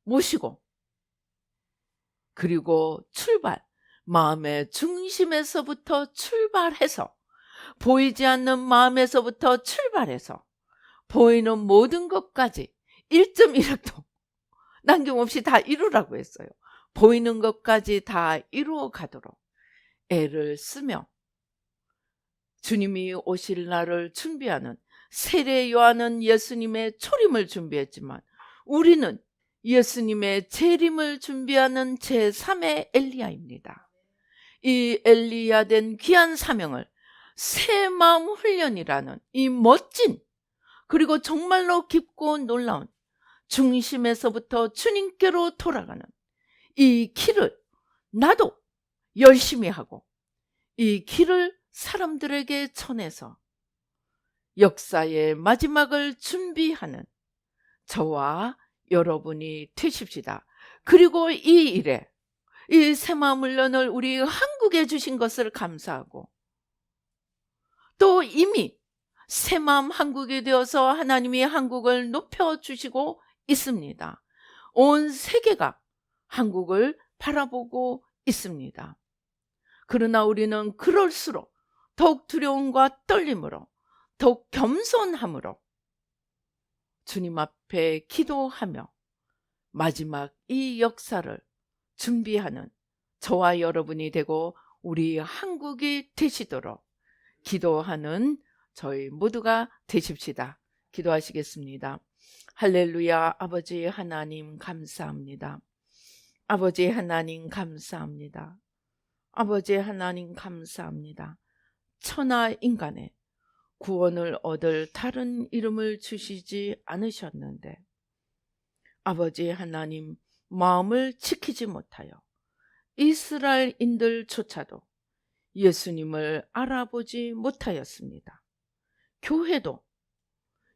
모시고 그리고 마음의 중심에서부터 출발해서 보이지 않는 마음에서부터 출발해서 보이는 모든 것까지 1.1도 남김없이 다 이루라고 했어요. 보이는 것까지 다 이루어 가도록 애를 쓰며 주님이 오실 날을 준비하는 세례 요한은 예수님의 초림을 준비했지만 우리는 예수님의 재림을 준비하는 제3의 엘리야입니다. 이 엘리야 된 귀한 사명을 새 마음 훈련이라는 이 멋진 그리고 정말로 깊고 놀라운 중심에서부터 주님께로 돌아가는 이 길을 나도 열심히 하고 이 길을 사람들에게 전해서 역사의 마지막을 준비하는 저와 여러분이 되십시다. 그리고 이 일에 이 새마음 훈련을 우리 한국에 주신 것을 감사하고 또 이미 새마음 한국이 되어서 하나님이 한국을 높여주시고 있습니다. 온 세계가 한국을 바라보고 있습니다. 그러나 우리는 그럴수록 더욱 두려움과 떨림으로 더욱 겸손함으로 주님 앞에 기도하며 마지막 이 역사를 준비하는 저와 여러분이 되고 우리 한국이 되시도록 기도하는 저희 모두가 되십시다. 기도하시겠습니다. 할렐루야. 아버지 하나님 감사합니다. 아버지 하나님 감사합니다. 아버지 하나님 감사합니다. 천하 인간의 구원을 얻을 다른 이름을 주시지 않으셨는데 아버지 하나님 마음을 지키지 못하여 이스라엘인들조차도 예수님을 알아보지 못하였습니다. 교회도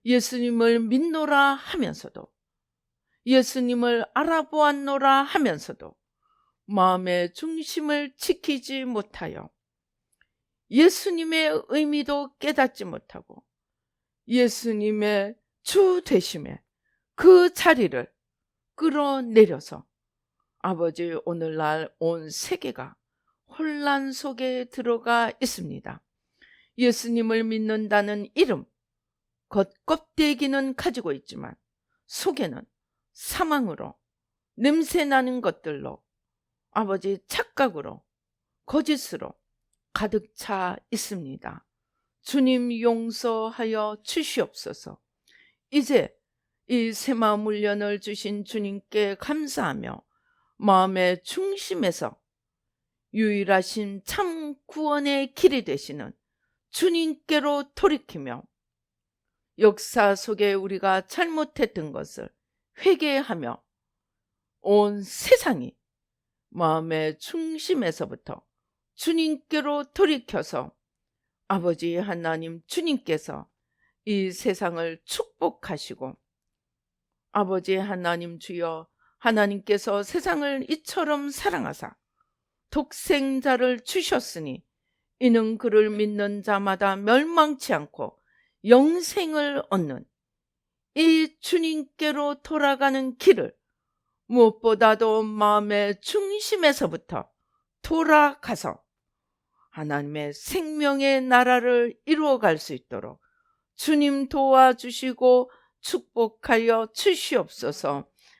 예수님을 믿노라 하면서도 예수님을 알아보았노라 하면서도 마음의 중심을 지키지 못하여 예수님의 의미도 깨닫지 못하고 예수님의 주 되심에 그 자리를 끌어내려서 아버지 오늘날 온 세계가 혼란 속에 들어가 있습니다. 예수님을 믿는다는 이름, 겉껍데기는 가지고 있지만 속에는 사망으로 냄새나는 것들로 아버지 착각으로 거짓으로 가득 차 있습니다. 주님 용서하여 주시옵소서. 이제 이 새마음 훈련을 주신 주님께 감사하며 마음의 중심에서 유일하신 참 구원의 길이 되시는 주님께로 돌이키며 역사 속에 우리가 잘못했던 것을 회개하며 온 세상이 마음의 중심에서부터 주님께로 돌이켜서 아버지 하나님 주님께서 이 세상을 축복하시고 아버지 하나님 주여 하나님께서 세상을 이처럼 사랑하사 독생자를 주셨으니 이는 그를 믿는 자마다 멸망치 않고 영생을 얻는 이 주님께로 돌아가는 길을 무엇보다도 마음의 중심에서부터 돌아가서 하나님의 생명의 나라를 이루어갈 수 있도록 주님 도와주시고 축복하여 주시옵소서.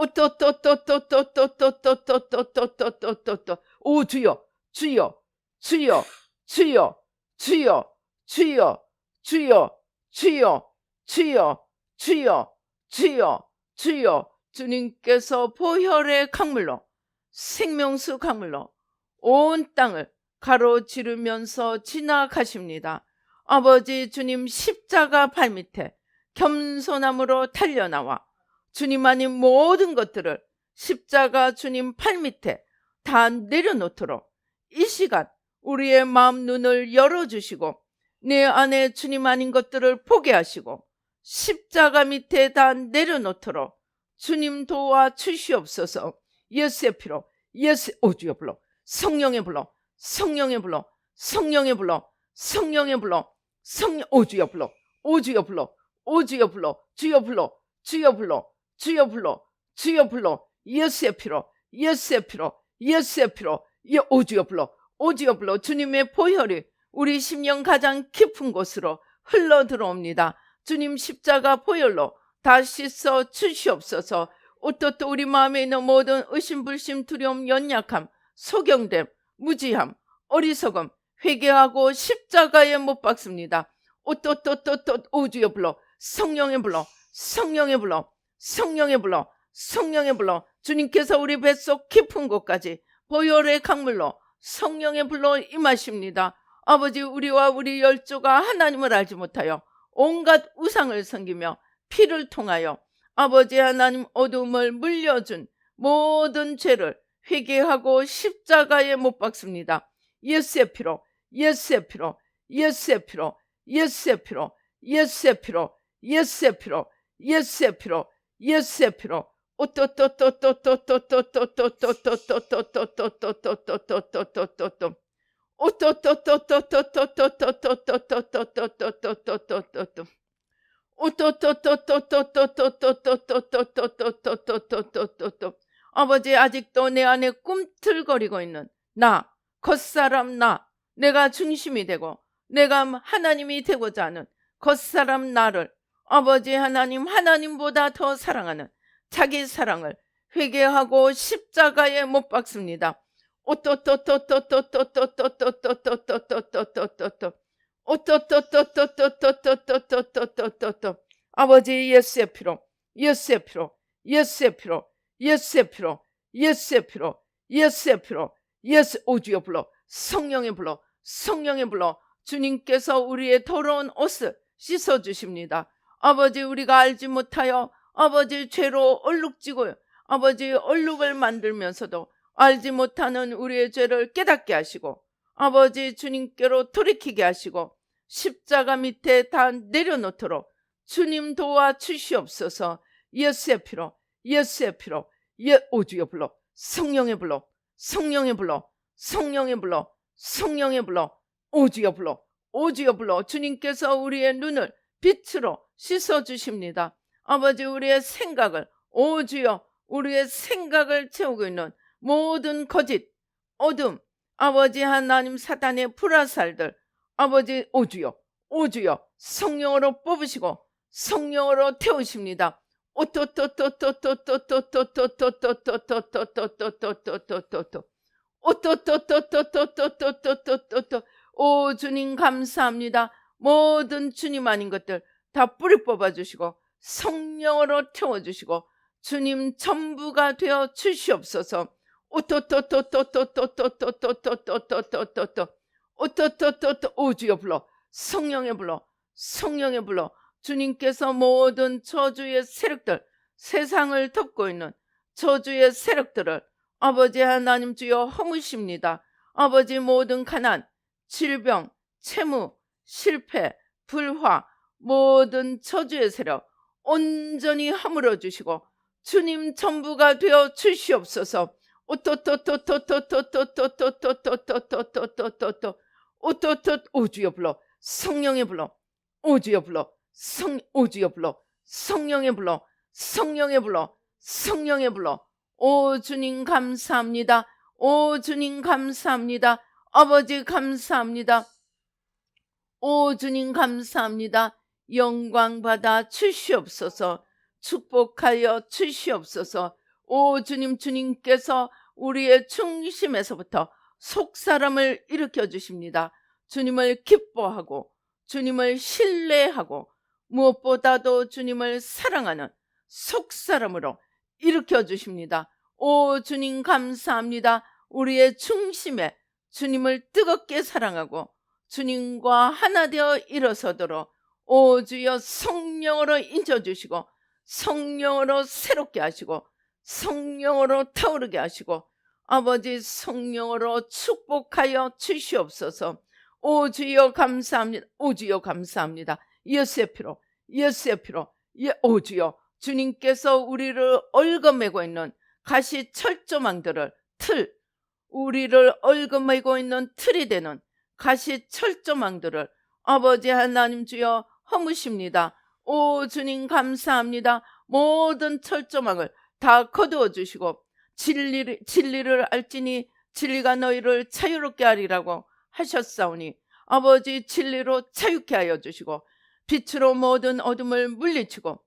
오또또또또또또또또또또또또또또또 오 주여 주여 주여 주여 주여 주여 주여 주여 주여 주여 주여 주여 주님께서 보혈의 강물로 생명수 강물로 온 땅을 가로지르면서 지나가십니다. 아버지 주님 십자가 발밑에 겸손함으로 달려나와 주님 아닌 모든 것들을 십자가 주님 발밑에 다 내려놓도록 이 시간 우리의 마음 눈을 열어주시고 내 안에 주님 아닌 것들을 보게 하시고 십자가 밑에 다 내려놓도록 주님 도와주시옵소서. 예수의 피로 오주여 불러 성령의 불러 성령의 불러 성령의 불러 성령의 불러 성령 오주여 불러 오주여 불러 오주여 불러 주여 불러 주여 불러 주여 불러 주여 불러 예수의 피로 예수의 피로 예수의 피로 오주여 불러 오주여 불러 주님의 보혈이 우리 심령 가장 깊은 곳으로 흘러 들어옵니다. 주님 십자가 보혈로 다 씻어 주시옵소서. 또 우리 마음에 있는 모든 의심불심 두려움 연약함 소경됨 무지함 어리석음 회개하고 십자가에 못 박습니다. 또 오주여 불러 성령의 불러 성령의 불러 성령의 불러 성령의 불러 주님께서 우리 뱃속 깊은 곳까지 보혈의 강물로 성령의 불러 임하십니다. 아버지 우리와 우리 열조가 하나님을 알지 못하여 온갖 우상을 섬기며 피를 통하여 아버지 하나님 어둠을 물려준 모든 죄를 회개하고 십자가에 못 박습니다. 예수의 피로 예수의 피로 예수의 피로 예수의 피로 예수의 피로 예수의 피로 예수의 피로 예수의 피로 아버지 아직도 내 안에 꿈틀거리고 있는 나 겉사람 나 내가 중심이 되고 내가 하나님이 되고자 하는 겉사람 나를 아버지 하나님 하나님보다 더 사랑하는 자기 사랑을 회개하고 십자가에 못 박습니다. 아버지 예수의 피로 예수의 피로 예수의 피로 예수의 피로 예수의 피로 예수의 피로 예수 오주여 불러 성령의 불러 성령의 불러 주님께서 우리의 더러운 옷을 씻어주십니다. 아버지 우리가 알지 못하여 아버지 죄로 얼룩지고 아버지 얼룩을 만들면서도 알지 못하는 우리의 죄를 깨닫게 하시고 아버지 주님께로 돌이키게 하시고 십자가 밑에 다 내려놓도록 주님 도와주시옵소서. 예수의 피로 예수의 피로 오주여 불러 성령의 불러 성령의 불러 성령의 불러 성령의 불러 오주여 불러 오주여 불러 주님께서 우리의 눈을 빛으로 씻어주십니다. 아버지 우리의 생각을 오주여 우리의 생각을 채우고 있는 모든 거짓 어둠 아버지 하나님 사단의 불화살들 아버지 오주여 오주여 성령으로 뽑으시고 성령으로 태우십니다. 오 주님 감사합니다. 모든 주님 아닌 것들 다 뿌리 뽑아주시고 성령으로 태워주시고 주님 전부가 되어 주시옵소서. 오주여 불러 성령의 불러 성령의 불러 주님께서 모든 저주의 세력들 세상을 덮고 있는 저주의 세력들을 아버지 하나님 주여 허무십니다. 아버지 모든 가난 질병 채무 실패 불화 모든 저주의 세력 온전히 허물어 주시고 주님 전부가 되어 주시옵소서. 오주여 불러 성령의 불러 오주여 불러 오주여 불러 성령의 불러 성령의 불러 성령의 불러 오 주님 감사합니다. 오 주님 감사합니다. 아버지 감사합니다. 오 주님 감사합니다. 영광 받아 주시옵소서. 축복하여 주시옵소서. 오 주님, 주님께서 우리의 중심에서부터 속사람을 일으켜 주십니다. 주님을 기뻐하고 주님을 신뢰하고 무엇보다도 주님을 사랑하는 속사람으로 일으켜 주십니다. 오 주님 감사합니다. 우리의 중심에 주님을 뜨겁게 사랑하고 주님과 하나 되어 일어서도록 오 주여 성령으로 인쳐주시고 성령으로 새롭게 하시고 성령으로 타오르게 하시고 아버지 성령으로 축복하여 주시옵소서. 오 주여 감사합니다. 오 주여 감사합니다. 예수의 피로 예수의 피로 오 주여 주님께서 우리를 얽어매고 있는 가시 철조망들을 우리를 얽어매고 있는 틀이 되는 가시 철조망들을 아버지 하나님 주여 허무십니다. 오 주님 감사합니다. 모든 철조망을 다 거두어 주시고 진리를 알지니 진리가 너희를 자유롭게 하리라고 하셨사오니 아버지 진리로 자유케 하여 주시고 빛으로 모든 어둠을 물리치고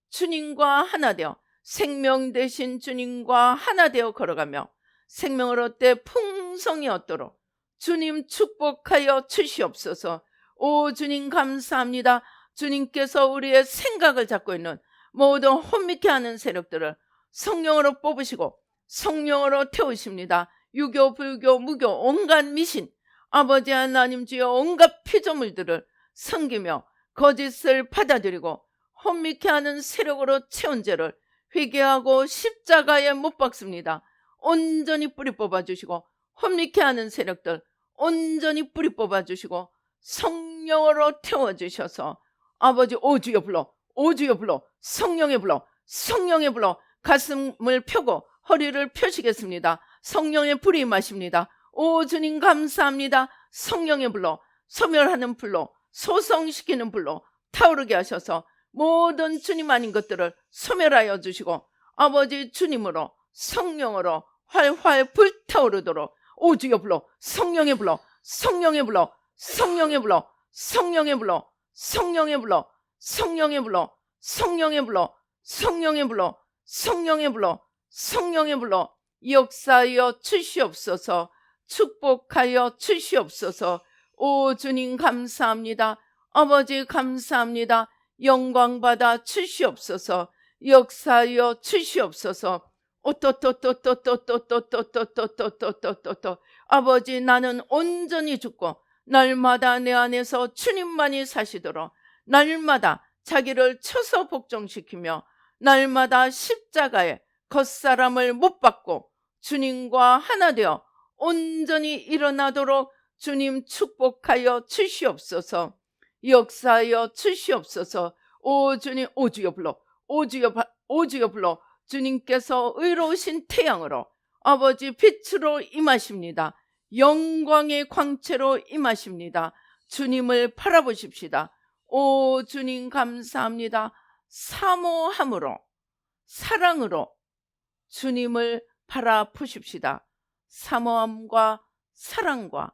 주님과 하나 되어 생명 되신 주님과 하나 되어 걸어가며 생명을 얻되 풍성히 얻도록 주님 축복하여 주시옵소서. 오 주님 감사합니다. 주님께서 우리의 생각을 잡고 있는 모든 혼미케 하는 세력들을 성령으로 뽑으시고 성령으로 태우십니다. 유교, 불교, 무교, 온갖 미신 아버지 하나님 주여 온갖 피조물들을 섬기며 거짓을 받아들이고 혼미케 하는 세력으로 채운 죄를 회개하고 십자가에 못 박습니다. 온전히 뿌리 뽑아주시고 혼미케 하는 세력들 온전히 뿌리 뽑아주시고 성령으로 태워주셔서 아버지 오주여 불러 오주여 불러 성령의 불러 성령의 불러 가슴을 펴고 허리를 펴시겠습니다. 성령의 불이 임하십니다. 오 주님 감사합니다. 성령의 불로 소멸하는 불로 소성시키는 불로 타오르게 하셔서 모든 주님 아닌 것들을 소멸하여 주시고 아버지 주님으로 성령으로 활활 불타오르도록 오 주여 불러 성령의 불러 성령의 불러 성령의 불러 성령의 불러 성령의 불러 성령의 불러 성령의 불러 성령의 불러 성령의 불러 성령의 불러 역사하여 주시옵소서. 축복하여 주시옵소서. 오 주님 감사합니다. 아버지 감사합니다. 영광 받아 주시옵소서. 역사하여 주시옵소서. 오또또또또또또또또또또또또또또 아버지 나는 온전히 죽고 날마다 내 안에서 주님만이 사시도록 날마다 자기를 쳐서 복종시키며 날마다 십자가에 겉사람을 못 박고 주님과 하나 되어 온전히 일어나도록 주님 축복하여 주시옵소서. 역사하여 주시옵소서. 오 주님 오주여 불러 오주여 불러 주님께서 의로우신 태양으로 아버지 빛으로 임하십니다. 영광의 광채로 임하십니다. 주님을 바라보십시다. 오 주님 감사합니다. 사모함으로 사랑으로 주님을 바라보십시다. 사모함과 사랑과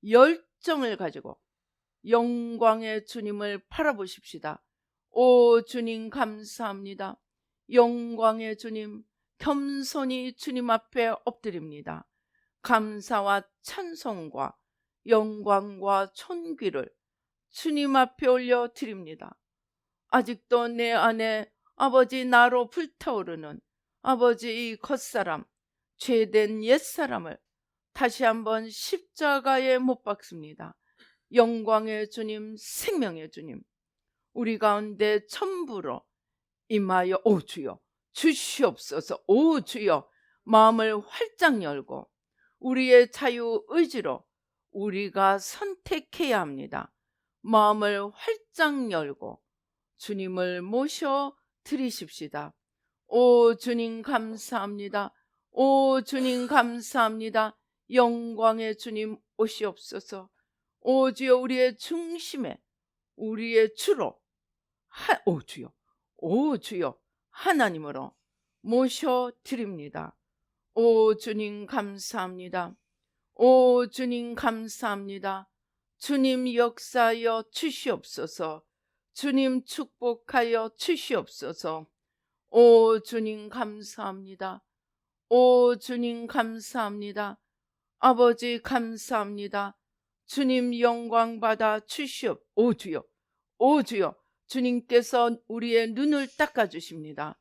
열정을 가지고 영광의 주님을 바라보십시다. 오 주님 감사합니다. 영광의 주님 겸손히 주님 앞에 엎드립니다. 감사와 찬송과 영광과 존귀를 주님 앞에 올려드립니다. 아직도 내 안에 아버지 나로 불타오르는 아버지 이 겉사람 죄된 옛사람을 다시 한번 십자가에 못 박습니다. 영광의 주님 생명의 주님 우리 가운데 전부로 임하여 오 주여 주시옵소서. 오 주여 마음을 활짝 열고 우리의 자유 의지로 우리가 선택해야 합니다. 마음을 활짝 열고 주님을 모셔 드리십시다. 오 주님 감사합니다. 오 주님 감사합니다. 영광의 주님 오시옵소서. 오 주여 우리의 중심에 우리의 주로 오 주여 하나님으로 모셔 드립니다. 오 주님 감사합니다. 오 주님 감사합니다. 주님 역사하여 주시옵소서. 주님 축복하여 주시옵소서. 오 주님 감사합니다. 오 주님 감사합니다. 아버지 감사합니다. 주님 영광 받아 주시옵. 오 주여, 오 주여, 주님께서 우리의 눈을 닦아주십니다.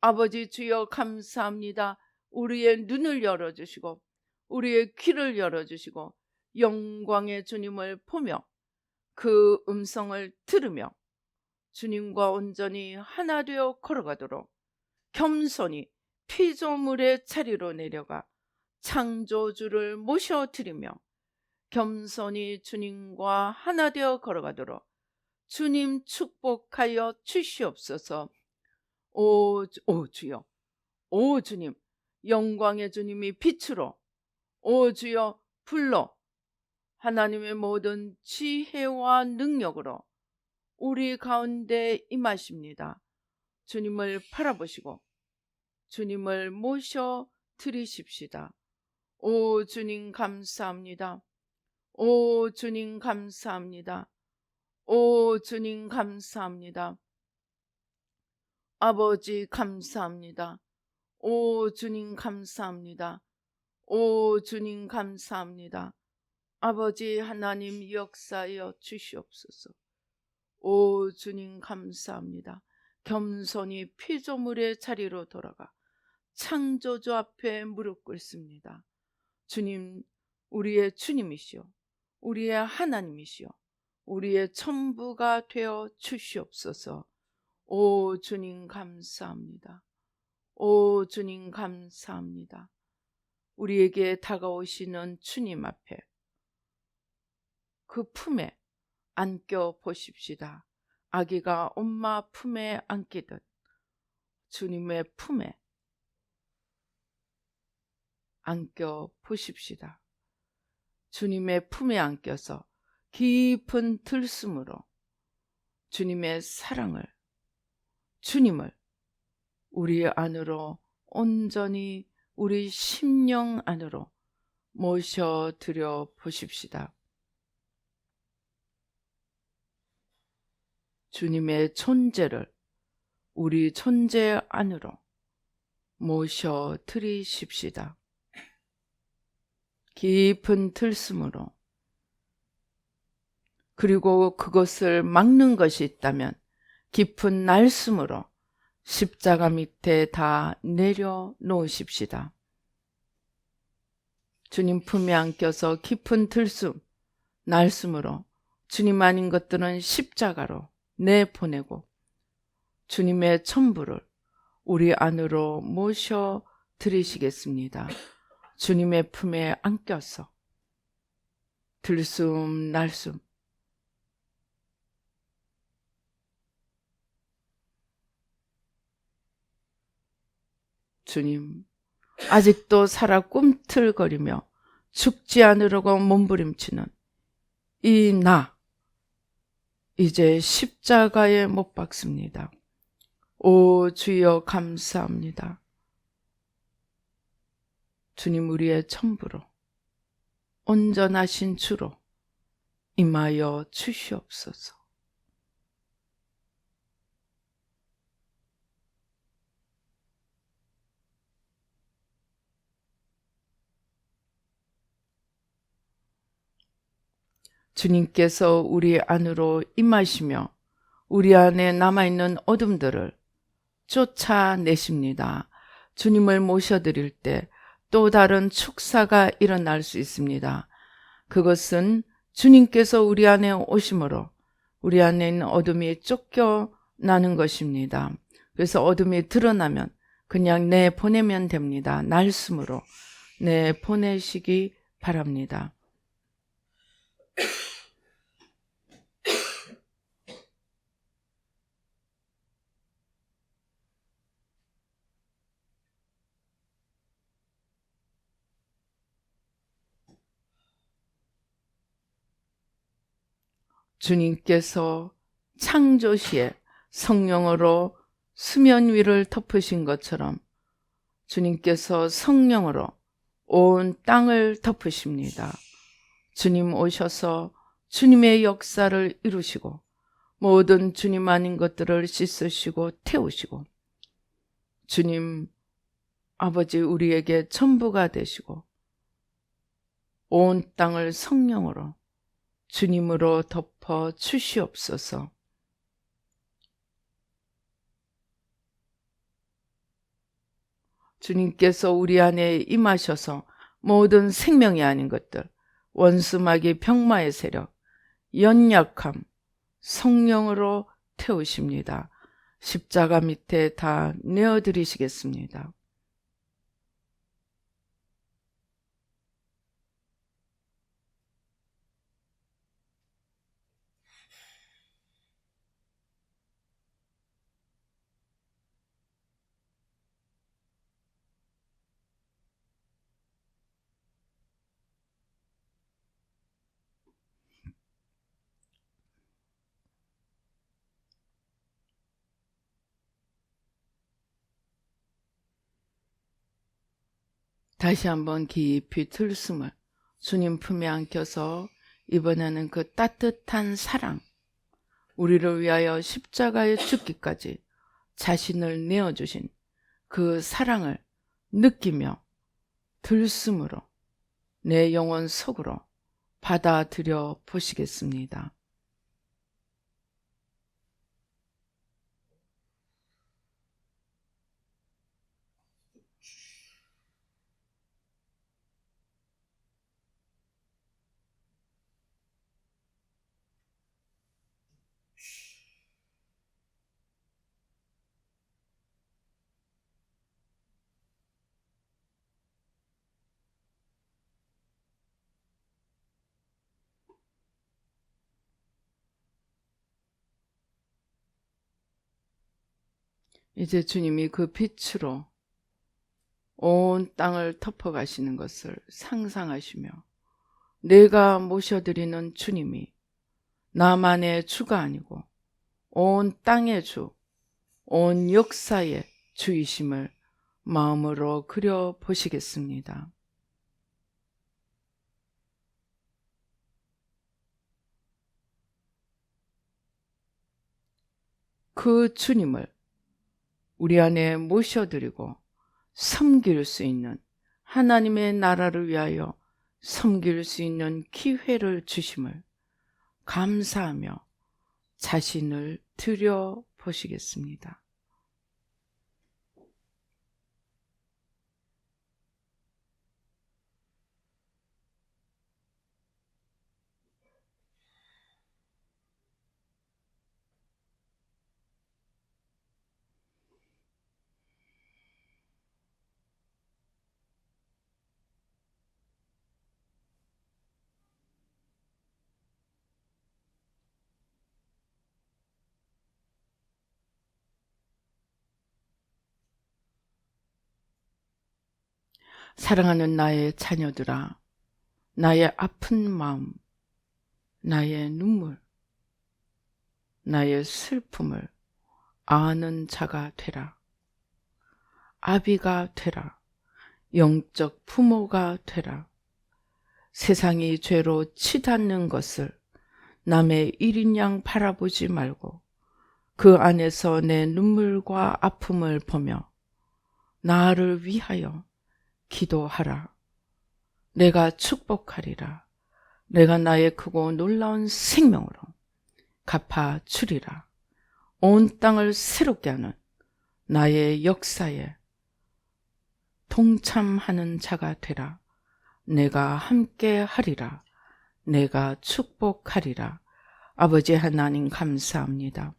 아버지 주여 감사합니다. 우리의 눈을 열어주시고 우리의 귀를 열어주시고 영광의 주님을 보며 그 음성을 들으며 주님과 온전히 하나 되어 걸어가도록 겸손히 피조물의 자리로 내려가 창조주를 모셔드리며 겸손히 주님과 하나 되어 걸어가도록 주님 축복하여 주시옵소서. 오 주여, 오 주님, 영광의 주님이 빛으로, 오 주여 불러 하나님의 모든 지혜와 능력으로 우리 가운데 임하십니다. 주님을 바라보시고 주님을 모셔 드리십시다. 오 주님 감사합니다. 오 주님 감사합니다. 오 주님 감사합니다. 아버지 감사합니다. 오 주님 감사합니다. 오 주님 감사합니다. 아버지 하나님 역사하여 주시옵소서. 오 주님 감사합니다. 겸손히 피조물의 자리로 돌아가 창조주 앞에 무릎 꿇습니다. 주님, 우리의 주님이시오, 우리의 하나님이시오, 우리의 전부가 되어 주시옵소서. 오 주님 감사합니다. 오 주님 감사합니다. 우리에게 다가오시는 주님 앞에 그 품에 안겨 보십시다. 아기가 엄마 품에 안기듯 주님의 품에 안겨 보십시다. 주님의 품에 안겨서 깊은 들숨으로 주님의 사랑을, 주님을 우리 안으로 온전히 우리 심령 안으로 모셔드려 보십시다. 주님의 존재를 우리 존재 안으로 모셔드리십시다. 깊은 들숨으로. 그리고 그것을 막는 것이 있다면 깊은 날숨으로 십자가 밑에 다 내려놓으십시다. 주님 품에 안겨서 깊은 들숨, 날숨으로 주님 아닌 것들은 십자가로 내보내고 주님의 전부를 우리 안으로 모셔 드리시겠습니다. 주님의 품에 안겨서 들숨 날숨 주님, 아직도 살아 꿈틀거리며 죽지 않으려고 몸부림치는 이 나, 이제 십자가에 못 박습니다. 오 주여 감사합니다. 주님, 우리의 전부로 온전하신 주로 임하여 주시옵소서. 주님께서 우리 안으로 임하시며 우리 안에 남아있는 어둠들을 쫓아내십니다. 주님을 모셔드릴 때 또 다른 축사가 일어날 수 있습니다. 그것은 주님께서 우리 안에 오심으로 우리 안에 있는 어둠이 쫓겨나는 것입니다. 그래서 어둠이 드러나면 그냥 내보내면 됩니다. 날숨으로 내보내시기 바랍니다. 주님께서 창조시에 성령으로 수면 위를 덮으신 것처럼 주님께서 성령으로 온 땅을 덮으십니다. 주님 오셔서 주님의 역사를 이루시고 모든 주님 아닌 것들을 씻으시고 태우시고 주님 아버지 우리에게 전부가 되시고 온 땅을 성령으로 주님으로 덮어 주시옵소서. 주님께서 우리 안에 임하셔서 모든 생명이 아닌 것들, 원수마귀 병마의 세력, 연약함, 성령으로 태우십니다. 십자가 밑에 다 내어드리시겠습니다. 다시 한번 깊이 들숨을 주님 품에 안겨서 이번에는 그 따뜻한 사랑, 우리를 위하여 십자가에 죽기까지 자신을 내어주신 그 사랑을 느끼며 들숨으로 내 영혼 속으로 받아들여 보시겠습니다. 이제 주님이 그 빛으로 온 땅을 덮어가시는 것을 상상하시며 내가 모셔드리는 주님이 나만의 주가 아니고 온 땅의 주, 온 역사의 주이심을 마음으로 그려보시겠습니다. 그 주님을 우리 안에 모셔드리고 섬길 수 있는, 하나님의 나라를 위하여 섬길 수 있는 기회를 주심을 감사하며 자신을 드려보시겠습니다. 사랑하는 나의 자녀들아, 나의 아픈 마음, 나의 눈물, 나의 슬픔을 아는 자가 되라. 아비가 되라. 영적 부모가 되라. 세상이 죄로 치닫는 것을 남의 일인 양 바라보지 말고 그 안에서 내 눈물과 아픔을 보며 나를 위하여 기도하라. 내가 축복하리라. 내가 나의 크고 놀라운 생명으로 갚아주리라. 온 땅을 새롭게 하는 나의 역사에 동참하는 자가 되라. 내가 함께 하리라. 내가 축복하리라. 아버지 하나님 감사합니다.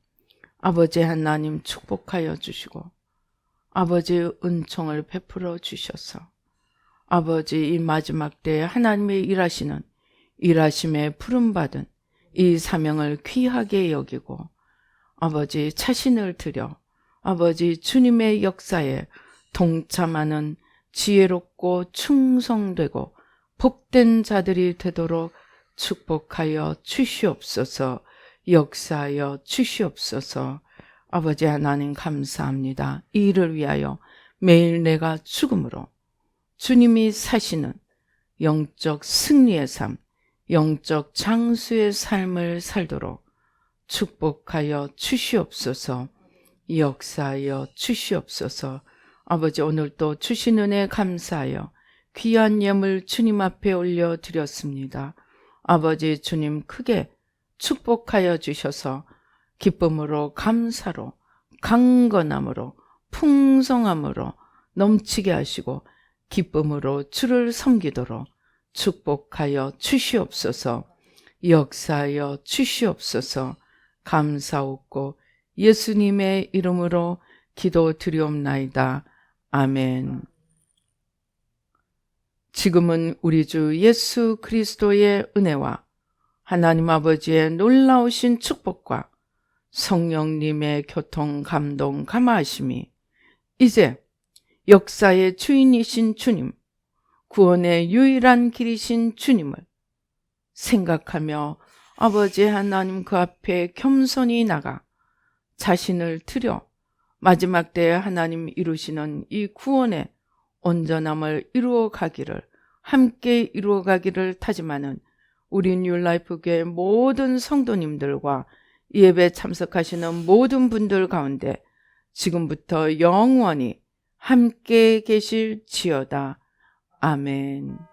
아버지 하나님 축복하여 주시고 아버지 은총을 베풀어 주셔서 아버지 이 마지막 때에 하나님의 일하심에 부름받은 이 사명을 귀하게 여기고 아버지 자신을 들여 아버지 주님의 역사에 동참하는 지혜롭고 충성되고 복된 자들이 되도록 축복하여 주시옵소서. 역사하여 주시옵소서. 아버지 하나님 감사합니다. 이 일을 위하여 매일 내가 죽음으로 주님이 사시는 영적 승리의 삶, 영적 장수의 삶을 살도록 축복하여 주시옵소서. 역사하여 주시옵소서. 아버지, 오늘도 주신 은혜 감사하여 귀한 예물 주님 앞에 올려드렸습니다. 아버지, 주님 크게 축복하여 주셔서 기쁨으로, 감사로, 강건함으로, 풍성함으로 넘치게 하시고 기쁨으로 주를 섬기도록 축복하여 주시옵소서. 역사하여 주시옵소서. 감사옵고 예수님의 이름으로 기도드리옵나이다. 아멘. 지금은 우리 주 예수 그리스도의 은혜와 하나님 아버지의 놀라우신 축복과 성령님의 교통, 감동, 감화하심이 이제 역사의 주인이신 주님, 구원의 유일한 길이신 주님을 생각하며 아버지 하나님 그 앞에 겸손히 나가 자신을 드려 마지막 때에 하나님 이루시는 이 구원의 온전함을 이루어가기를, 함께 이루어가기를 다짐하는 우리 뉴라이프 교회 모든 성도님들과 예배 참석하시는 모든 분들 가운데 지금부터 영원히 함께 계실지어다. 아멘.